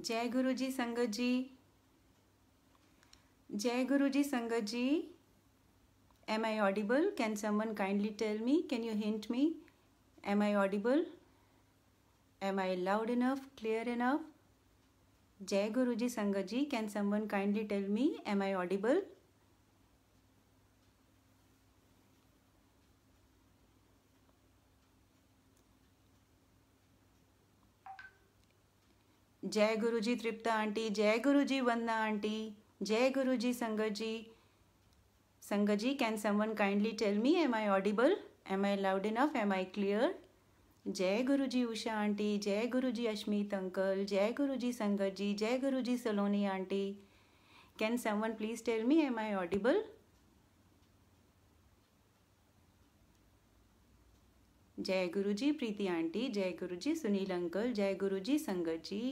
जय गुरु जी संगत जी, जय गुरु जी संगत जी. Am I audible? Can someone kindly tell me? Can you hint me? Am I audible? Am I loud enough? Clear enough? Jai Guru ji Sangat ji, can someone kindly tell me? Am I audible? जय गुरु जी तृप्ता aunty, जय गुरु जी वंदना aunty, जय गुरु जी संगत जी. संगत जी, can someone kindly tell me? Am I audible? Am I loud enough? Am I clear? जय गुरु जी Usha aunty, जय गुरु जी Ashmeet uncle, जय गुरु जी संगत जी, जय गुरु जी सलोनी aunty. Can someone please tell me, am I audible? जय गुरु जी प्रीति आंटी, जय गुरु जी सुनील अंकल, जय गुरु जी संगत जी,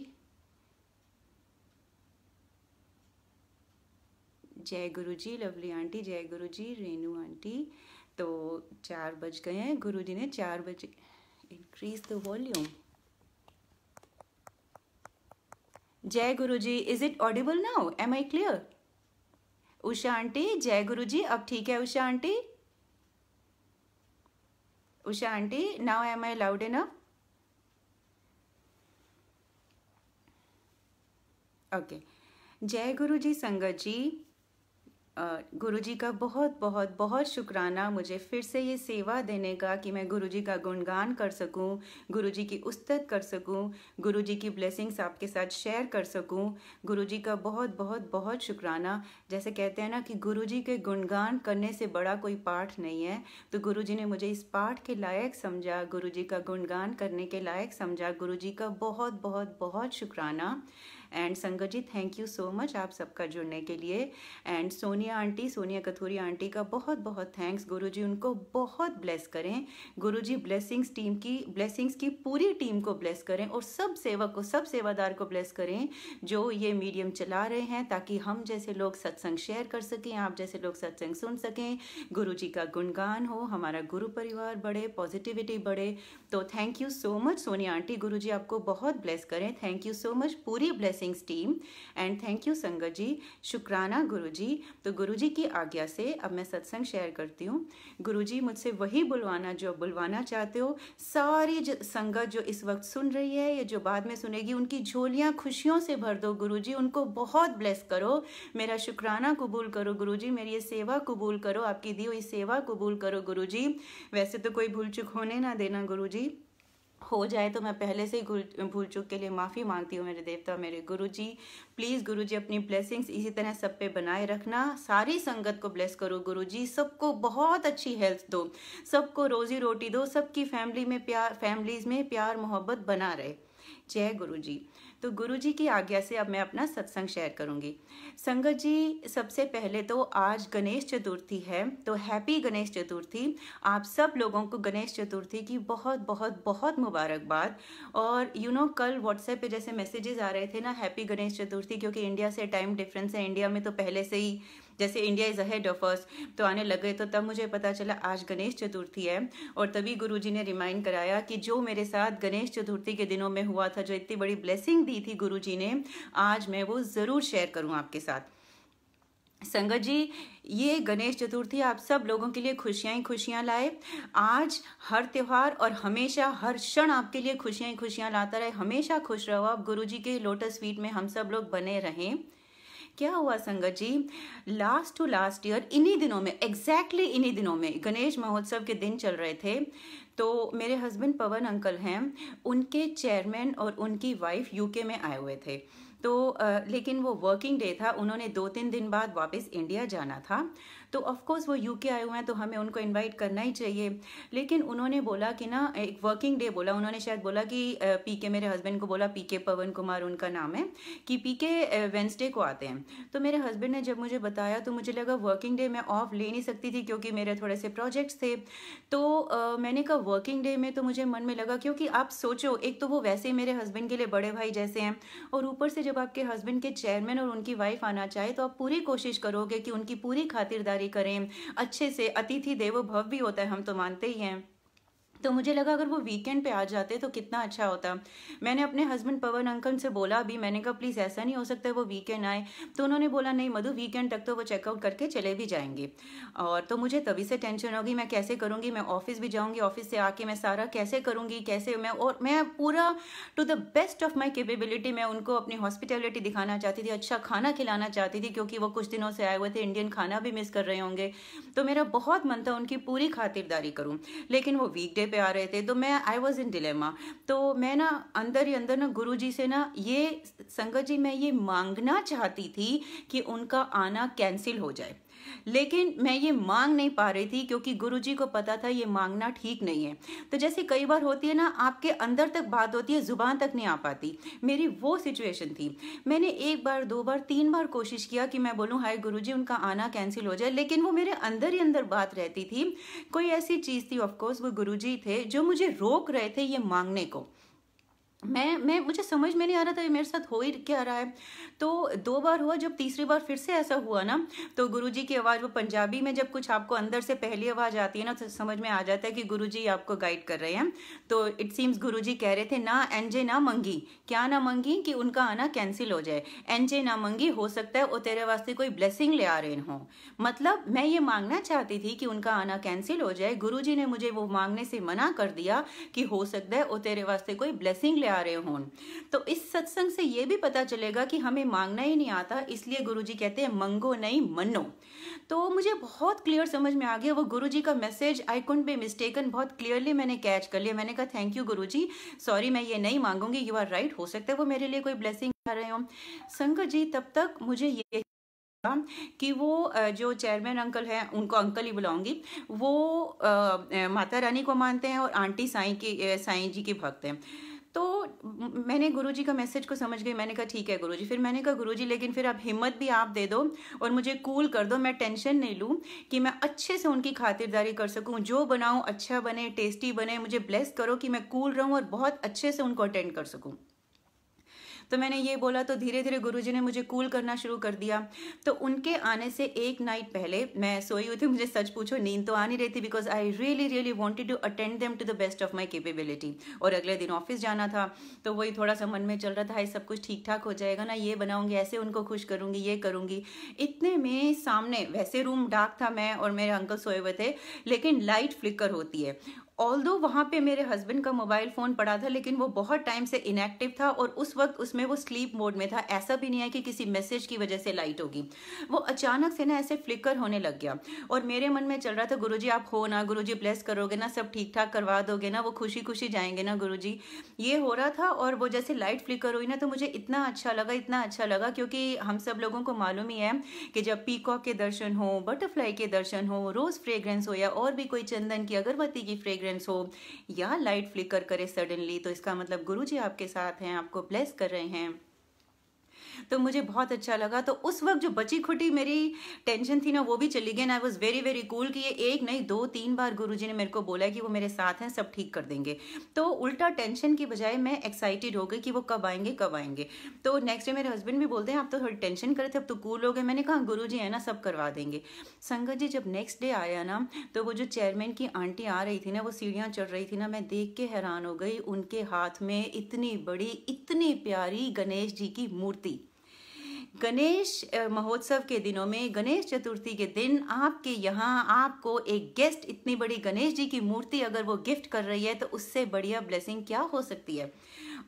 जय गुरु जी लवली आंटी, जय गुरु जी रेनू आंटी. तो 4 बज गए हैं. गुरु जी ने 4 बजे इंक्रीज द वॉल्यूम. जय Guru ji, is it audible now? Am I clear? Usha aunty, जय गुरु जी, अब ठीक है Usha aunty? Usha aunty, now am I loud enough? Okay. जय गुरु जी संगत जी. गुरु जी का बहुत बहुत बहुत शुक्राना मुझे फिर से ये सेवा देने का कि मैं गुरु जी का गुणगान कर सकूं, गुरु जी की उस्तत कर सकूं, गुरु जी की ब्लेसिंग्स आपके साथ शेयर कर सकूं. गुरु जी का बहुत बहुत बहुत शुक्राना. जैसे कहते हैं ना कि गुरु जी के गुणगान करने से बड़ा कोई पाठ नहीं है, तो गुरु जी ने मुझे इस पाठ के लायक समझा, गुरु जी का गुणगान करने के लायक समझा. गुरु जी का बहुत बहुत बहुत शुक्राना. एंड संगत जी, थैंक यू सो मच आप सबका जुड़ने के लिए. And Sonia aunty, Sonia Kathuri aunty का बहुत बहुत थैंक्स. गुरुजी उनको बहुत ब्लेस करें. गुरुजी ब्लेसिंग्स की पूरी टीम को ब्लेस करें और सब सेवक को, सब सेवादार को ब्लेस करें जो ये मीडियम चला रहे हैं, ताकि हम जैसे लोग सत्संग शेयर कर सकें, आप जैसे लोग सत्संग सुन सकें, गुरुजी का गुणगान हो, हमारा गुरु परिवार बढ़े, पॉजिटिविटी बढ़े. तो thank you so much Sonia aunty. Guruji आपको बहुत ब्लेस करें. थैंक यू सो मच पूरी blessings team. And thank you संगत जी. शुक्राना गुरुजी. तो गुरुजी की आज्ञा से अब मैं सत्संग शेयर करती हूँ. गुरुजी मुझसे वही बुलवाना जो बुलवाना चाहते हो. सारी संगत जो इस वक्त सुन रही है या जो बाद में सुनेगी, उनकी झोलियाँ खुशियों से भर दो गुरुजी. उनको बहुत ब्लेस करो. मेरा शुक्राना कबूल करो गुरुजी. मेरी ये सेवा कबूल करो. आपकी दी हुई सेवा कबूल करो गुरुजी. वैसे तो कोई भूल चूक होने ना देना गुरुजी. हो जाए तो मैं पहले से ही भूल चूक के लिए माफ़ी मांगती हूँ मेरे देवता, मेरे गुरुजी. प्लीज़ गुरुजी अपनी ब्लेसिंग्स इसी तरह सब पे बनाए रखना. सारी संगत को ब्लेस करो गुरुजी. सबको बहुत अच्छी हेल्थ दो, सबको रोजी रोटी दो, सबकी फैमिलीज में प्यार मोहब्बत बना रहे. जय गुरुजी. तो गुरुजी की आज्ञा से अब मैं अपना सत्संग शेयर करूंगी. संगत जी, सबसे पहले तो आज गणेश चतुर्थी है, तो हैप्पी गणेश चतुर्थी. आप सब लोगों को गणेश चतुर्थी की बहुत बहुत बहुत मुबारकबाद. और कल व्हाट्सएप पे जैसे मैसेजेस आ रहे थे ना, हैप्पी गणेश चतुर्थी, क्योंकि इंडिया से टाइम डिफरेंस है. इंडिया में तो पहले से ही, जैसे India is ahead of us, तो आने लगे. तो तब मुझे पता चला आज गणेश चतुर्थी है. और तभी गुरुजी ने रिमाइंड कराया कि जो मेरे साथ गणेश चतुर्थी के दिनों में हुआ था, जो इतनी बड़ी ब्लेसिंग दी थी गुरुजी ने, आज मैं वो जरूर शेयर करूं आपके साथ. संगत जी, ये गणेश चतुर्थी आप सब लोगों के लिए खुशियां ही खुशियां लाए. आज हर त्योहार और हमेशा हर क्षण आपके लिए खुशियां ही खुशियां लाता रहे. हमेशा खुश रहो आप. गुरुजी के लोटस फीट में हम सब लोग बने रहें. क्या हुआ संगत जी, लास्ट टू लास्ट ईयर इन्हीं दिनों में, एग्जैक्टली इन्हीं दिनों में गणेश महोत्सव के दिन चल रहे थे. तो मेरे हस्बैंड पवन अंकल हैं, उनके चेयरमैन और उनकी वाइफ यूके में आए हुए थे. तो लेकिन वो वर्किंग डे था, उन्होंने 2-3 दिन बाद वापस इंडिया जाना था. तो ऑफ कोर्स वो यूके आए हुए हैं, तो हमें उनको इनवाइट करना ही चाहिए. लेकिन उन्होंने बोला कि ना, एक वर्किंग डे बोला, उन्होंने शायद बोला कि पीके, मेरे हस्बैंड को बोला, पीके पवन कुमार उनका नाम है, कि पीके वेंसडे को आते हैं. तो मेरे हस्बैंड ने जब मुझे बताया तो मुझे लगा वर्किंग डे मैं ऑफ ले नहीं सकती थी, क्योंकि मेरे थोड़े से प्रोजेक्ट्स थे. तो मैंने कहा वर्किंग डे में, तो मुझे मन में लगा, क्योंकि आप सोचो, एक तो वो वैसे ही मेरे हस्बैंड के लिए बड़े भाई जैसे हैं, और ऊपर से जब आपके हस्बैंड के चेयरमैन और उनकी वाइफ आना चाहे, तो आप पूरी कोशिश करोगे कि उनकी पूरी खातिरदारी करें अच्छे से. अतिथि देवो भव भी होता है, हम तो मानते ही हैं. तो मुझे लगा अगर वो वीकेंड पे आ जाते तो कितना अच्छा होता। मैंने अपने हस्बैंड पवन अंकल से बोला अभी, मैंने कहा प्लीज़ ऐसा नहीं हो सकता वो वीकेंड आए। तो उन्होंने बोला नहीं मधु, वीकेंड तक तो वो चेकआउट करके चले भी जाएंगे। और तो मुझे तभी से टेंशन होगी मैं कैसे करूँगी, मैं ऑफिस भी जाऊँगी, ऑफिस से आके मैं सारा कैसे करूँगी, कैसे मैं, और मैं पूरा to the best of my capability मैं उनको अपनी हॉस्पिटैलिटी दिखाना चाहती थी, अच्छा खाना खिलाना चाहती थी, क्योंकि वो कुछ दिनों से आए हुए थे, इंडियन खाना भी मिस कर रहे होंगे। तो मेरा बहुत मन था उनकी पूरी खातिरदारी करूँ, लेकिन वो वीकडे पे आ रहे थे तो मैं आई वॉज इन डिलेमा। तो मैं ना अंदर ही अंदर ना गुरुजी से ना ये संगत जी मैं ये मांगना चाहती थी कि उनका आना कैंसिल हो जाए, लेकिन मैं ये मांग नहीं पा रही थी क्योंकि गुरुजी को पता था ये मांगना ठीक नहीं है। तो जैसे कई बार होती है ना, आपके अंदर तक बात होती है, जुबान तक नहीं आ पाती, मेरी वो सिचुएशन थी। मैंने एक बार, दो बार, तीन बार कोशिश किया कि मैं बोलूं हाय गुरुजी उनका आना कैंसिल हो जाए, लेकिन वो मेरे अंदर ही अंदर बात रहती थी। कोई ऐसी चीज थी, ऑफकोर्स वो गुरुजी थे जो मुझे रोक रहे थे ये मांगने को। मैं मुझे समझ में नहीं आ रहा था ये मेरे साथ हो ही क्या रहा है। तो दो बार हुआ, जब तीसरी बार फिर से ऐसा हुआ ना, तो गुरुजी की आवाज़, वो पंजाबी में जब कुछ आपको अंदर से पहली आवाज़ आती है ना तो समझ में आ जाता है कि गुरुजी आपको गाइड कर रहे हैं। तो इट सीम्स गुरुजी कह रहे थे ना एनजे ना मंगी, क्या ना मंगी कि उनका आना कैंसिल हो जाए, एनजे ना मंगी, हो सकता है वो तेरे वास्ते कोई ब्लेसिंग ले आ रहे हो। मतलब मैं ये मांगना चाहती थी कि उनका आना कैंसिल हो जाए, गुरुजी ने मुझे वो मांगने से मना कर दिया कि हो सकता है वो तेरे वास्ते कोई ब्लेसिंग ले आ रहे हों। तो इस सत्संग से ये भी पता चलेगा कि हमें मांगना ही नहीं आता, इसलिए गुरुजी कहते हैं मंगो नहीं मनो। तो मुझे बहुत क्लियर समझ में आ गया वो गुरुजी का message, I couldn't B mistaken, बहुत क्लियरली मैंने कैच कर लिया। मैंने कहा थैंक यू गुरुजी, सॉरी मैं ये नहीं मांगूंगी, यू आर राइट, हो सकता है वो मेरे लिए कोई ब्लेसिंग आ रहे हो। संगत जी तब तक मुझे ये कि वो जो चेयरमैन अंकल हैं, उनको अंकल ही बुलाऊंगी, वो माता रानी को मानते हैं और आंटी साईं जी की भक्त हैं। तो मैंने गुरुजी का मैसेज को समझ गई, मैंने कहा ठीक है गुरुजी। फिर मैंने कहा गुरुजी लेकिन फिर आप हिम्मत भी आप दे दो और मुझे कूल कर दो, मैं टेंशन नहीं लूँ, कि मैं अच्छे से उनकी खातिरदारी कर सकूँ, जो बनाऊँ अच्छा बने, टेस्टी बने, मुझे ब्लेस करो कि मैं कूल रहूँ और बहुत अच्छे से उनको अटेंड कर सकूँ। तो मैंने ये बोला तो धीरे धीरे गुरुजी ने मुझे कूल करना शुरू कर दिया। तो उनके आने से एक नाइट पहले मैं सोई हुई थी, मुझे सच पूछो नींद तो आ नहीं रही थी, because I really really wanted to attend them to the best of my capability. और अगले दिन ऑफिस जाना था, तो वही थोड़ा सा मन में चल रहा था, हाय सब कुछ ठीक ठाक हो जाएगा ना, ये बनाऊंगी, ऐसे उनको खुश करूंगी, ये करूंगी। इतने में सामने, वैसे रूम डार्क था, मैं और मेरे अंकल सोए हुए थे, लेकिन लाइट फ्लिकर होती है। ऑल्दो वहाँ पे मेरे हस्बैंड का मोबाइल फ़ोन पड़ा था, लेकिन वो बहुत टाइम से इनएक्टिव था और उस वक्त उसमें वो स्लीप मोड में था। ऐसा भी नहीं है कि किसी मैसेज की वजह से लाइट होगी, वो अचानक से ना ऐसे फ्लिकर होने लग गया। और मेरे मन में चल रहा था गुरुजी आप हो ना, गुरुजी ब्लेस करोगे ना, सब ठीक ठाक करवा दोगे ना, वो खुशी खुशी जाएंगे ना गुरुजी, ये हो रहा था। और वो जैसे लाइट फ्लिकर हुई ना तो मुझे इतना अच्छा लगा, इतना अच्छा लगा, क्योंकि हम सब लोगों को मालूम ही है कि जब पीकॉक के दर्शन हो, बटरफ्लाई के दर्शन हो, रोज़ फ्रेग्रेंस हो, या और भी कोई चंदन की, अगरबत्ती की फ्रेग्रेंस हो, या लाइट फ्लिकर करे सडनली, तो इसका मतलब गुरुजी आपके साथ हैं, आपको ब्लेस कर रहे हैं। तो मुझे बहुत अच्छा लगा। तो उस वक्त जो बची खुटी मेरी टेंशन थी ना वो भी चली गई, ना I was very very cool कि ये एक नहीं दो तीन बार गुरुजी ने मेरे को बोला कि वो मेरे साथ हैं, सब ठीक कर देंगे। तो उल्टा टेंशन की बजाय मैं एक्साइटेड हो गई कि वो कब आएंगे कब आएंगे। तो नेक्स्ट डे मेरे हस्बैंड भी बोलते हैं आप तो थोड़ी टेंशन करे थे, अब तो कूल हो गए। मैंने कहा गुरुजी है ना, सब करवा देंगे। संगत जी जब नेक्स्ट डे आया ना, तो वो जो चेयरमैन की आंटी आ रही थी ना, वो सीढ़ियाँ चढ़ रही थी ना, मैं देख के हैरान हो गई। उनके हाथ में इतनी बड़ी, इतनी प्यारी गणेश जी की मूर्ति। गणेश महोत्सव के दिनों में, गणेश चतुर्थी के दिन आपके यहाँ आपको एक गेस्ट इतनी बड़ी गणेश जी की मूर्ति अगर वो गिफ्ट कर रही है, तो उससे बढ़िया ब्लेसिंग क्या हो सकती है।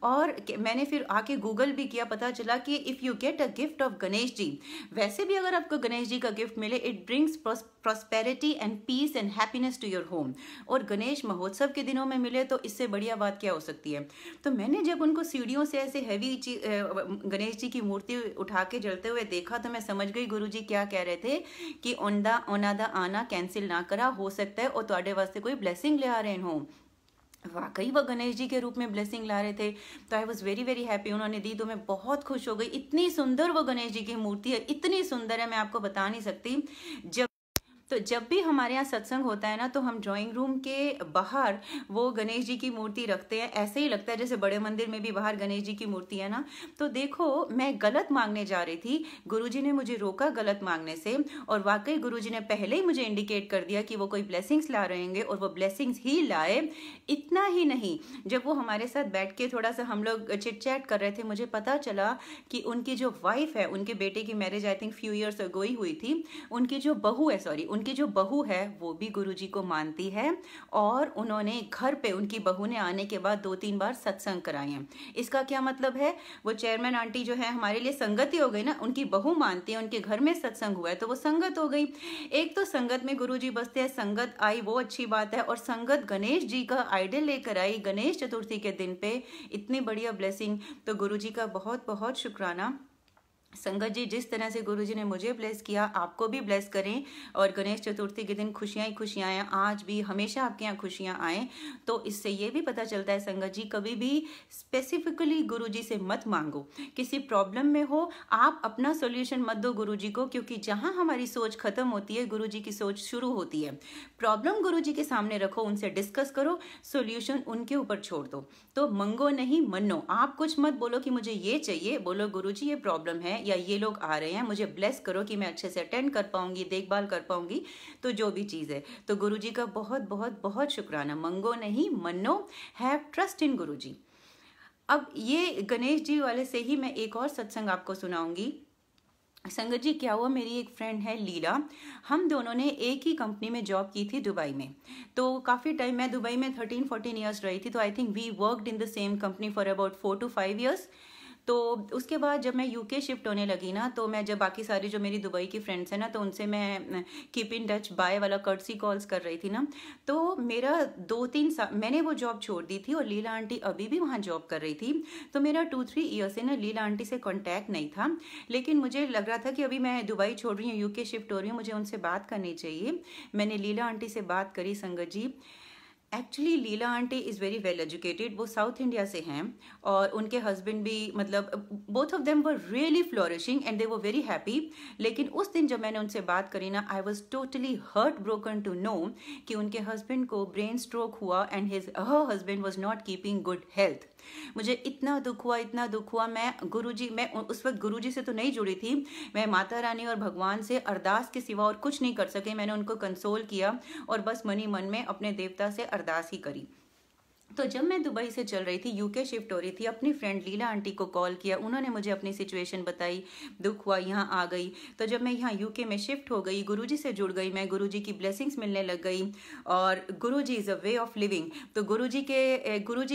और मैंने फिर आके गूगल भी किया, पता चला कि if you get a gift of Ganesh ji, वैसे भी अगर आपको गणेश जी का गिफ्ट मिले, it brings prosperity and peace and happiness to your home. और गणेश महोत्सव के दिनों में मिले तो इससे बढ़िया बात क्या हो सकती है। तो मैंने जब उनको सीढ़ियों से ऐसे हैवी गणेश जी की मूर्ति उठा के जलते हुए देखा, तो मैं समझ गई गुरुजी क्या कह रहे थे कि ओना दा आना कैंसिल ना करा, हो सकता है और तुम्हारे वास्ते कोई ब्लेसिंग ले आ रहे हो। वाकई वो गणेश जी के रूप में ब्लेसिंग ला रहे थे। तो I was very very happy, उन्होंने दी तो मैं बहुत खुश हो गई। इतनी सुंदर वो गणेश जी की मूर्ति है, इतनी सुंदर है, मैं आपको बता नहीं सकती। जब तो जब भी हमारे यहाँ सत्संग होता है ना, तो हम ड्राइंग रूम के बाहर वो गणेश जी की मूर्ति रखते हैं। ऐसे ही लगता है जैसे बड़े मंदिर में भी बाहर गणेश जी की मूर्ति है ना। तो देखो, मैं गलत मांगने जा रही थी, गुरुजी ने मुझे रोका गलत मांगने से, और वाकई गुरुजी ने पहले ही मुझे इंडिकेट कर दिया कि वो कोई ब्लेसिंग्स ला रहे होंगे, और वो ब्लेसिंग्स ही लाए। इतना ही नहीं, जब वो हमारे साथ बैठ के थोड़ा सा हम लोग चिट चैट कर रहे थे, मुझे पता चला कि उनकी जो वाइफ है, उनके बेटे की marriage I think few years ago ही हुई थी, उनकी जो बहू है, सॉरी, उनकी जो बहू है वो भी गुरुजी को मानती है, और उन्होंने घर पे उनकी बहू ने आने के बाद 2-3 बार सत्संग कराए हैं। इसका क्या मतलब है, वो चेयरमैन आंटी जो है हमारे लिए संगत ही हो गई ना, उनकी बहू मानती है, उनके घर में सत्संग हुआ है तो वो संगत हो गई। एक तो संगत में गुरुजी बसते हैं, संगत आई वो अच्छी बात है, और संगत गणेश जी का आइडल लेकर आई गणेश चतुर्थी के दिन पे, इतनी बढ़िया ब्लेसिंग। तो गुरुजी का बहुत बहुत शुक्राना। संगत जी, जिस तरह से गुरुजी ने मुझे ब्लेस किया, आपको भी ब्लेस करें, और गणेश चतुर्थी के दिन खुशियां ही खुशियां आए, आज भी हमेशा आपके यहाँ खुशियां आए। तो इससे ये भी पता चलता है संगत जी, कभी भी स्पेसिफिकली गुरुजी से मत मांगो। किसी प्रॉब्लम में हो, आप अपना सोल्यूशन मत दो गुरुजी को, क्योंकि जहां हमारी सोच खत्म होती है, गुरुजी की सोच शुरू होती है। प्रॉब्लम गुरुजी के सामने रखो, उनसे डिस्कस करो, सोल्यूशन उनके ऊपर छोड़ दो। तो मंगो नहीं, मनो। आप कुछ मत बोलो कि मुझे ये चाहिए, बोलो गुरुजी ये प्रॉब्लम है, या ये लोग आ रहे हैं, मुझे ब्लेस करो कि मैं अच्छे से अटेंड कर पाऊंगी, देखभाल कर पाऊंगी, तो जो भी चीज है। तो गुरुजी का बहुत बहुत बहुत शुक्राना। मंगो नहीं, मनो, हैव ट्रस्ट इन गुरुजी। अब ये गणेश जी वाले से ही मैं एक और सत्संग आपको सुनाऊंगी। संगत जी, क्या हुआ, मेरी एक फ्रेंड है लीला, हम दोनों ने एक ही कंपनी में जॉब की थी दुबई में। तो काफ़ी टाइम, मैं दुबई में 13-14 ईयर्स रही थी, तो I think we worked in the same company for about 4 to 5 years. तो उसके बाद जब मैं यूके शिफ्ट होने लगी ना, तो मैं जब बाकी सारी जो मेरी दुबई की फ्रेंड्स हैं ना, तो उनसे मैं कीप इन टच बाय वाला कर्टसी कॉल्स कर रही थी ना। तो मेरा 2-3 साल मैंने वो जॉब छोड़ दी थी, और लीला आंटी अभी भी वहाँ जॉब कर रही थी। तो मेरा 2-3 ईयर से ना लीला आंटी से कॉन्टैक्ट नहीं था, लेकिन मुझे लग रहा था कि अभी मैं दुबई छोड़ रही हूँ, यूके शिफ्ट हो रही हूँ, मुझे उनसे बात करनी चाहिए। मैंने लीला आंटी से बात करी। संगत जी, actually Leela aunty is very well educated, वो साउथ इंडिया से हैं, और उनके हस्बैंड भी, मतलब both of them were really flourishing and they were very happy. लेकिन उस दिन जब मैंने उनसे बात करी ना, I was totally hurt broken to know कि उनके हस्बैंड को ब्रेन स्ट्रोक हुआ, and her husband was not keeping good health. मुझे इतना दुख हुआ, इतना दुख हुआ। मैं उस वक्त गुरुजी से तो नहीं जुड़ी थी, मैं माता रानी और भगवान से अरदास के सिवा और कुछ नहीं कर सके। मैंने उनको कंसोल किया, और बस मनी मन में अपने देवता से अरदास ही करी। तो जब मैं दुबई से चल रही थी, यूके शिफ्ट हो रही थी, अपनी फ्रेंड लीला आंटी को कॉल किया, उन्होंने मुझे अपनी सिचुएशन बताई, दुख हुआ, यहाँ आ गई। तो जब मैं यहाँ यूके में शिफ्ट हो गई, गुरुजी से जुड़ गई, मैं गुरुजी की ब्लेसिंग्स मिलने लग गई, और Guruji is a way of living. तो गुरुजी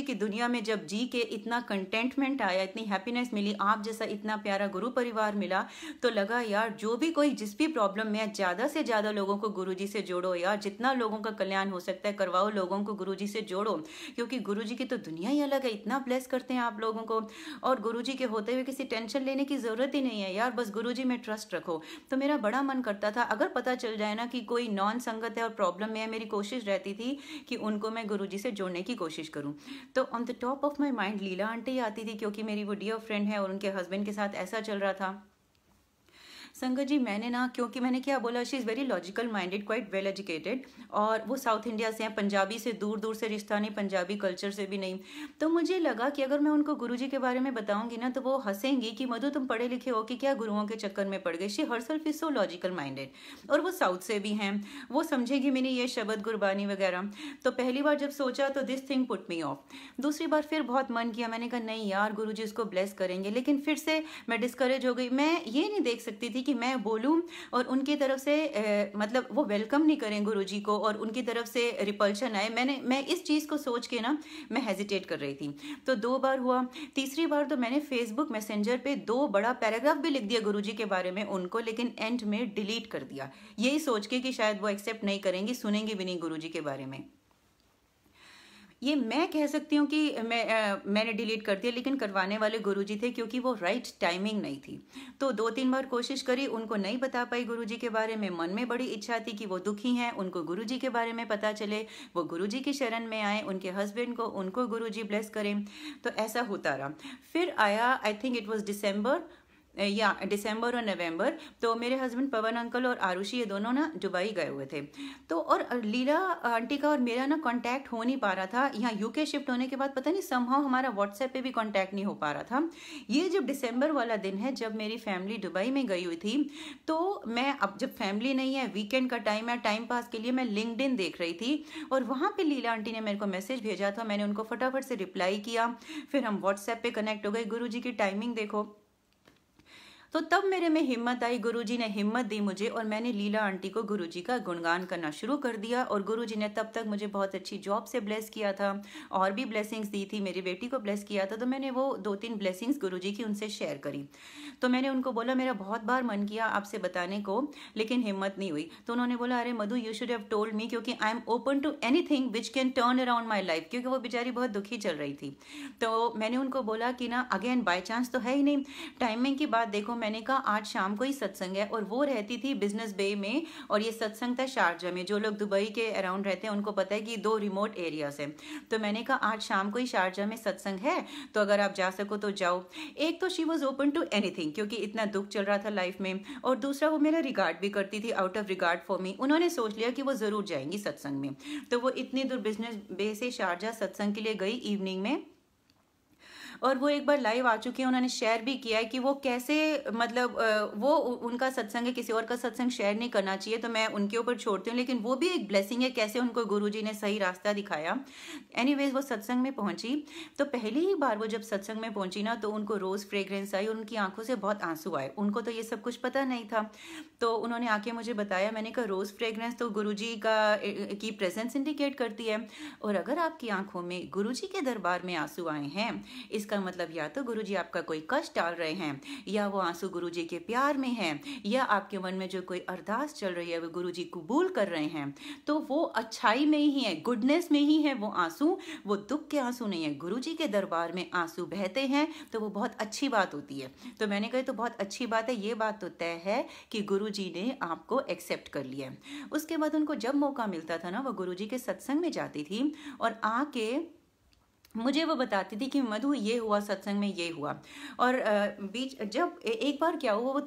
की दुनिया में जब जी के इतना कंटेंटमेंट आया, इतनी हैप्पीनेस मिली, आप जैसा इतना प्यारा गुरु परिवार मिला, तो लगा यार, जो भी कोई जिस भी प्रॉब्लम में है, ज़्यादा से ज़्यादा लोगों को गुरुजी से जोड़ो यार, जितना लोगों का कल्याण हो सकता है करवाओ, लोगों को गुरुजी से जोड़ो, क्योंकि गुरुजी की तो दुनिया ही अलग है, इतना ब्लेस करते हैं आप लोगों को। और गुरुजी के होते हुए किसी टेंशन लेने की जरूरत ही नहीं है यार, बस गुरुजी में ट्रस्ट रखो। तो मेरा बड़ा मन करता था, अगर पता चल जाए ना कि कोई नॉन संगत है और प्रॉब्लम में है, मेरी कोशिश रहती थी कि उनको मैं गुरुजी से जोड़ने की कोशिश करूं। तो on the top of my mind Leela aunty आती थी, क्योंकि मेरी वो डियर फ्रेंड है और उनके हस्बैंड के साथ ऐसा चल रहा था। संगत जी, मैंने ना, क्योंकि मैंने क्या बोला, she is very logical minded, quite well educated, और वो साउथ इंडिया से हैं, पंजाबी से दूर दूर से रिश्ता नहीं, पंजाबी कल्चर से भी नहीं। तो मुझे लगा कि अगर मैं उनको गुरुजी के बारे में बताऊंगी ना, तो वो हंसेंगी कि मधु तुम पढ़े लिखे हो कि क्या गुरुओं के चक्कर में पड़ गए। She herself is so logical minded, और वो साउथ से भी हैं, वो समझेगी मैंने ये शब्द गुरबानी वगैरह। तो पहली बार जब सोचा तो this thing put me of. दूसरी बार फिर बहुत मन किया, मैंने कहा नहीं यार, गुरुजी उसको ब्लेस करेंगे। लेकिन फिर से मैं डिस्करेज हो गई। मैं ये नहीं देख सकती थी कि मैं बोलूं और उनकी तरफ से मतलब वो वेलकम नहीं करें गुरुजी को, और उनकी तरफ से रिपल्शन आए। मैं इस चीज़ को सोच के ना, मैं हेजिटेट कर रही थी। तो 2 बार हुआ। तीसरी बार तो मैंने फेसबुक मैसेंजर पे 2 बड़ा पैराग्राफ भी लिख दिया गुरुजी के बारे में उनको, लेकिन एंड में डिलीट कर दिया, यही सोच के कि शायद वो एक्सेप्ट नहीं करेंगी, सुनेंगी भी नहीं गुरुजी के बारे में। ये मैं कह सकती हूँ कि मैंने डिलीट कर दिया, लेकिन करवाने वाले गुरुजी थे, क्योंकि वो राइट टाइमिंग नहीं थी। तो 2-3 बार कोशिश करी, उनको नहीं बता पाई गुरुजी के बारे में। मन में बड़ी इच्छा थी कि वो दुखी हैं, उनको गुरुजी के बारे में पता चले, वो गुरुजी की शरण में आए, उनके हस्बैंड को, उनको गुरुजी ब्लेस करें। तो ऐसा होता रहा। फिर आया, आई थिंक इट वॉज दिसंबर या दिसंबर और नवंबर, तो मेरे हस्बैंड पवन अंकल और आरुषि ये दोनों ना दुबई गए हुए थे। तो और लीला आंटी का और मेरा ना कांटेक्ट हो नहीं पा रहा था। यहाँ यूके शिफ्ट होने के बाद पता नहीं समहाउ हमारा व्हाट्सएप पे भी कांटेक्ट नहीं हो पा रहा था। ये जब दिसंबर वाला दिन है जब मेरी फैमिली दुबई में गई हुई थी, तो मैं अब जब फैमिली नहीं है, वीकेंड का टाइम है, टाइम पास के लिए मैं लिंक्डइन देख रही थी और वहाँ पे लीला आंटी ने मेरे को मैसेज भेजा था। मैंने उनको फटाफट से रिप्लाई किया, फिर हम व्हाट्सएप पे कनेक्ट हो गए। गुरुजी की टाइमिंग देखो। तो तब मेरे में हिम्मत आई, गुरुजी ने हिम्मत दी मुझे और मैंने लीला आंटी को गुरुजी का गुणगान करना शुरू कर दिया। और गुरुजी ने तब तक मुझे बहुत अच्छी जॉब से ब्लेस किया था और भी ब्लेसिंग्स दी थी, मेरी बेटी को ब्लेस किया था। तो मैंने वो 2-3 ब्लेसिंग्स गुरुजी की उनसे शेयर करी। तो मैंने उनको बोला मेरा बहुत बार मन किया आपसे बताने को, लेकिन हिम्मत नहीं हुई। तो उन्होंने बोला अरे Madhu, you should have told me, क्योंकि I am open to anything which can turn around my life, क्योंकि वो बेचारी बहुत दुखी चल रही थी। तो मैंने उनको बोला कि ना अगेन बाय चांस तो है ही नहीं, टाइमिंग की बात देखो। मैंने कहा आज शाम को ही सत्संग है, और वो रहती थी बिजनेस बे में और ये सत्संग था शारजा में। जो लोग दुबई के अराउंड रहते हैं उनको पता है कि 2 रिमोट एरियाज हैं। तो मैंने कहा आज शाम को ही शारजा में सत्संग है, तो अगर आप जा सको तो जाओ। एक तो she was open to anything, क्योंकि इतना दुख चल रहा था लाइफ में, और दूसरा वो मेरा रिगार्ड भी करती थी out of regard for me. उन्होंने सोच लिया कि वो जरूर जाएंगी सत्संग में, तो वो इतनी दूर बिजनेस बे से शारजा सत्संग के लिए गई इवनिंग में। और वो एक बार लाइव आ चुकी है, उन्होंने शेयर भी किया है कि वो कैसे, मतलब वो उनका सत्संग है, किसी और का सत्संग शेयर नहीं करना चाहिए, तो मैं उनके ऊपर छोड़ती हूँ, लेकिन वो भी एक ब्लेसिंग है कैसे उनको गुरुजी ने सही रास्ता दिखाया। एनीवेज वो सत्संग में पहुंची, तो पहली ही बार वो जब सत्संग में पहुंची ना, तो उनको रोज फ्रेग्रेंस आई और उनकी आंखों से बहुत आंसू आए। उनको तो ये सब कुछ पता नहीं था, तो उन्होंने आके मुझे बताया। मैंने कहा रोज फ्रेग्रेंस तो गुरुजी की प्रेजेंस इंडिकेट करती है, और अगर आपकी आंखों में गुरुजी के दरबार में आंसू आए हैं, इसका मतलब या तो गुरुजी आपका कोई कष्ट डाल रहे हैं, या वो आंसू गुरुजी के प्यार में हैं, या आपके मन में जो कोई अरदास चल रही है वो गुरुजी कबूल कर रहे हैं। तो वो अच्छाई में ही है, गुडनेस में ही है वो आंसू, वो दुख के आंसू नहीं है। गुरुजी के दरबार में आंसू बहते हैं तो वो बहुत अच्छी बात होती है। तो मैंने कहा तो बहुत अच्छी बात है, ये बात तो तय है कि गुरुजी ने आपको एक्सेप्ट कर लिया। उसके बाद उनको जब मौका मिलता था ना, वो गुरुजी के सत्संग में जाती थी और आके मुझे वो बताती थी कि मधु ये हुआ सत्संग में, ये हुआ। और बीच जब एक बार क्या हुआ, वो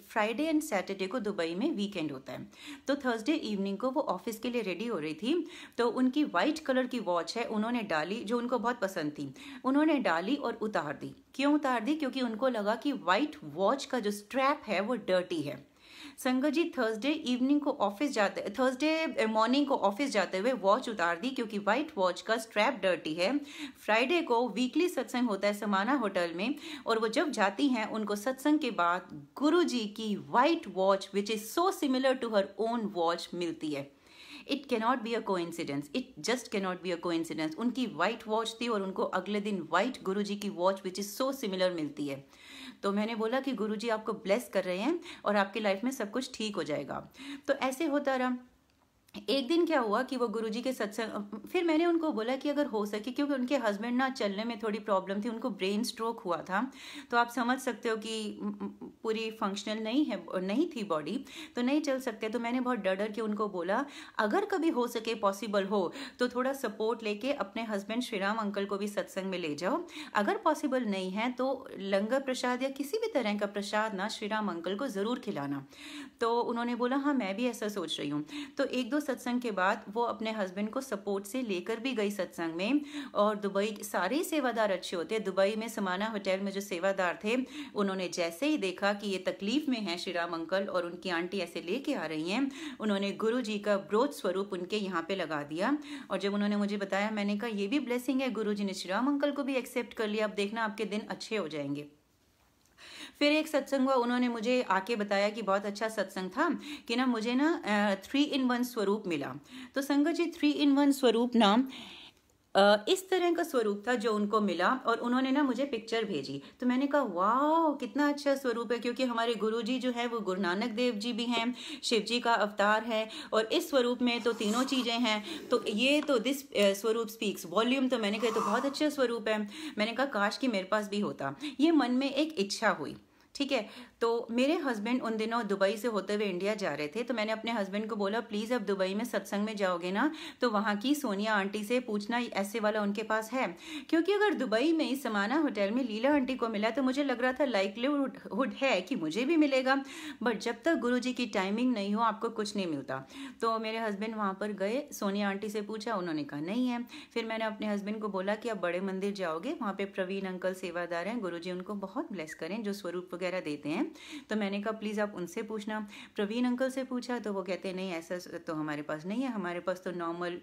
फ्राइडे एंड सैटरडे को दुबई में वीकेंड होता है, तो थर्सडे इवनिंग को वो ऑफिस के लिए रेडी हो रही थी। तो उनकी वाइट कलर की वॉच है, उन्होंने डाली, जो उनको बहुत पसंद थी, उन्होंने डाली और उतार दी। क्यों उतार दी? क्योंकि उनको लगा कि वाइट वॉच का जो स्ट्रैप है वो डर्टी है। संगत जी थर्सडे इवनिंग को ऑफिस जाते, थर्सडे मॉर्निंग को ऑफिस जाते हुए वॉच उतार दी क्योंकि व्हाइट वॉच का स्ट्रैप डर्टी है। फ्राइडे को वीकली सत्संग होता है समाना होटल में, और वो जब जाती हैं उनको सत्संग के बाद गुरुजी की white watch which is so similar to her own watch मिलती है। It cannot be a coincidence, it just cannot be a coincidence. उनकी व्हाइट वॉच थी और उनको अगले दिन व्हाइट गुरुजी की watch which is so similar मिलती है। तो मैंने बोला कि गुरुजी आपको ब्लेस कर रहे हैं और आपकी लाइफ में सब कुछ ठीक हो जाएगा। तो ऐसे होता रहा। एक दिन क्या हुआ कि वो गुरुजी के सत्संग, फिर मैंने उनको बोला कि अगर हो सके, क्योंकि उनके हस्बैंड ना चलने में थोड़ी प्रॉब्लम थी, उनको ब्रेन स्ट्रोक हुआ था, तो आप समझ सकते हो कि पूरी फंक्शनल नहीं थी बॉडी, तो नहीं चल सकते। तो मैंने बहुत डर के उनको बोला अगर कभी हो सके, पॉसिबल हो तो थोड़ा सपोर्ट लेके अपने हस्बैंड श्रीराम अंकल को भी सत्संग में ले जाओ। अगर पॉसिबल नहीं है तो लंगर प्रसाद या किसी भी तरह का प्रसाद ना श्रीराम अंकल को जरूर खिलाना। तो उन्होंने बोला हाँ मैं भी ऐसा सोच रही हूँ। तो 1-2 सत्संग के बाद वो अपने हस्बैंड को सपोर्ट से लेकर भी गई सत्संग में। और दुबई सारे सेवादार अच्छे होते हैं। दुबई में समाना होटल में जो सेवादार थे, उन्होंने जैसे ही देखा कि ये तकलीफ में है श्रीराम अंकल और उनकी आंटी ऐसे लेके आ रही हैं, उन्होंने गुरु जी का ब्रोथ स्वरूप उनके यहाँ पे लगा दिया। और जब उन्होंने मुझे बताया, मैंने कहा ये भी ब्लेसिंग है, गुरु जी ने श्रीराम अंकल को भी एक्सेप्ट कर लिया, अब देखना आपके दिन अच्छे हो जाएंगे। फिर एक सत्संग हुआ, उन्होंने मुझे आके बताया कि बहुत अच्छा सत्संग था कि ना मुझे ना 3-in-1 स्वरूप मिला। तो संगत जी 3-in-1 स्वरूप ना इस तरह का स्वरूप था जो उनको मिला, और उन्होंने ना मुझे पिक्चर भेजी। तो मैंने कहा वाह कितना अच्छा स्वरूप है, क्योंकि हमारे गुरुजी जो है वो गुरु नानक देव जी भी हैं, शिव जी का अवतार है, और इस स्वरूप में तो तीनों चीजें हैं। तो ये तो दिस स्वरूप स्पीक्स वॉल्यूम। तो मैंने कहा तो बहुत अच्छा स्वरूप है। मैंने कहा काश कि मेरे पास भी होता। ये मन में एक इच्छा हुई, ठीक है। तो मेरे हस्बैंड उन दिनों दुबई से होते हुए इंडिया जा रहे थे, तो मैंने अपने हस्बैंड को बोला प्लीज़ अब दुबई में सत्संग में जाओगे ना तो वहाँ की सोनिया आंटी से पूछना ऐसे वाला उनके पास है, क्योंकि अगर दुबई में समाना होटल में लीला आंटी को मिला तो मुझे लग रहा था लाइकलीहुड है कि मुझे भी मिलेगा, बट जब तक गुरुजी की टाइमिंग नहीं हो आपको कुछ नहीं मिलता। तो मेरे हस्बैंड वहाँ पर गए, सोनिया आंटी से पूछा, उन्होंने कहा नहीं है। फिर मैंने अपने हस्बैंड को बोला कि आप बड़े मंदिर जाओगे, वहाँ पे प्रवीण अंकल सेवादार हैं, गुरुजी उनको बहुत ब्लेस करें जो स्वरूप वगैरह देते हैं। तो मैंने कहा प्लीज़ आप उनसे पूछना। प्रवीण अंकल से पूछा तो वो कहते नहीं ऐसा तो हमारे पास नहीं है, हमारे पास तो नॉर्मल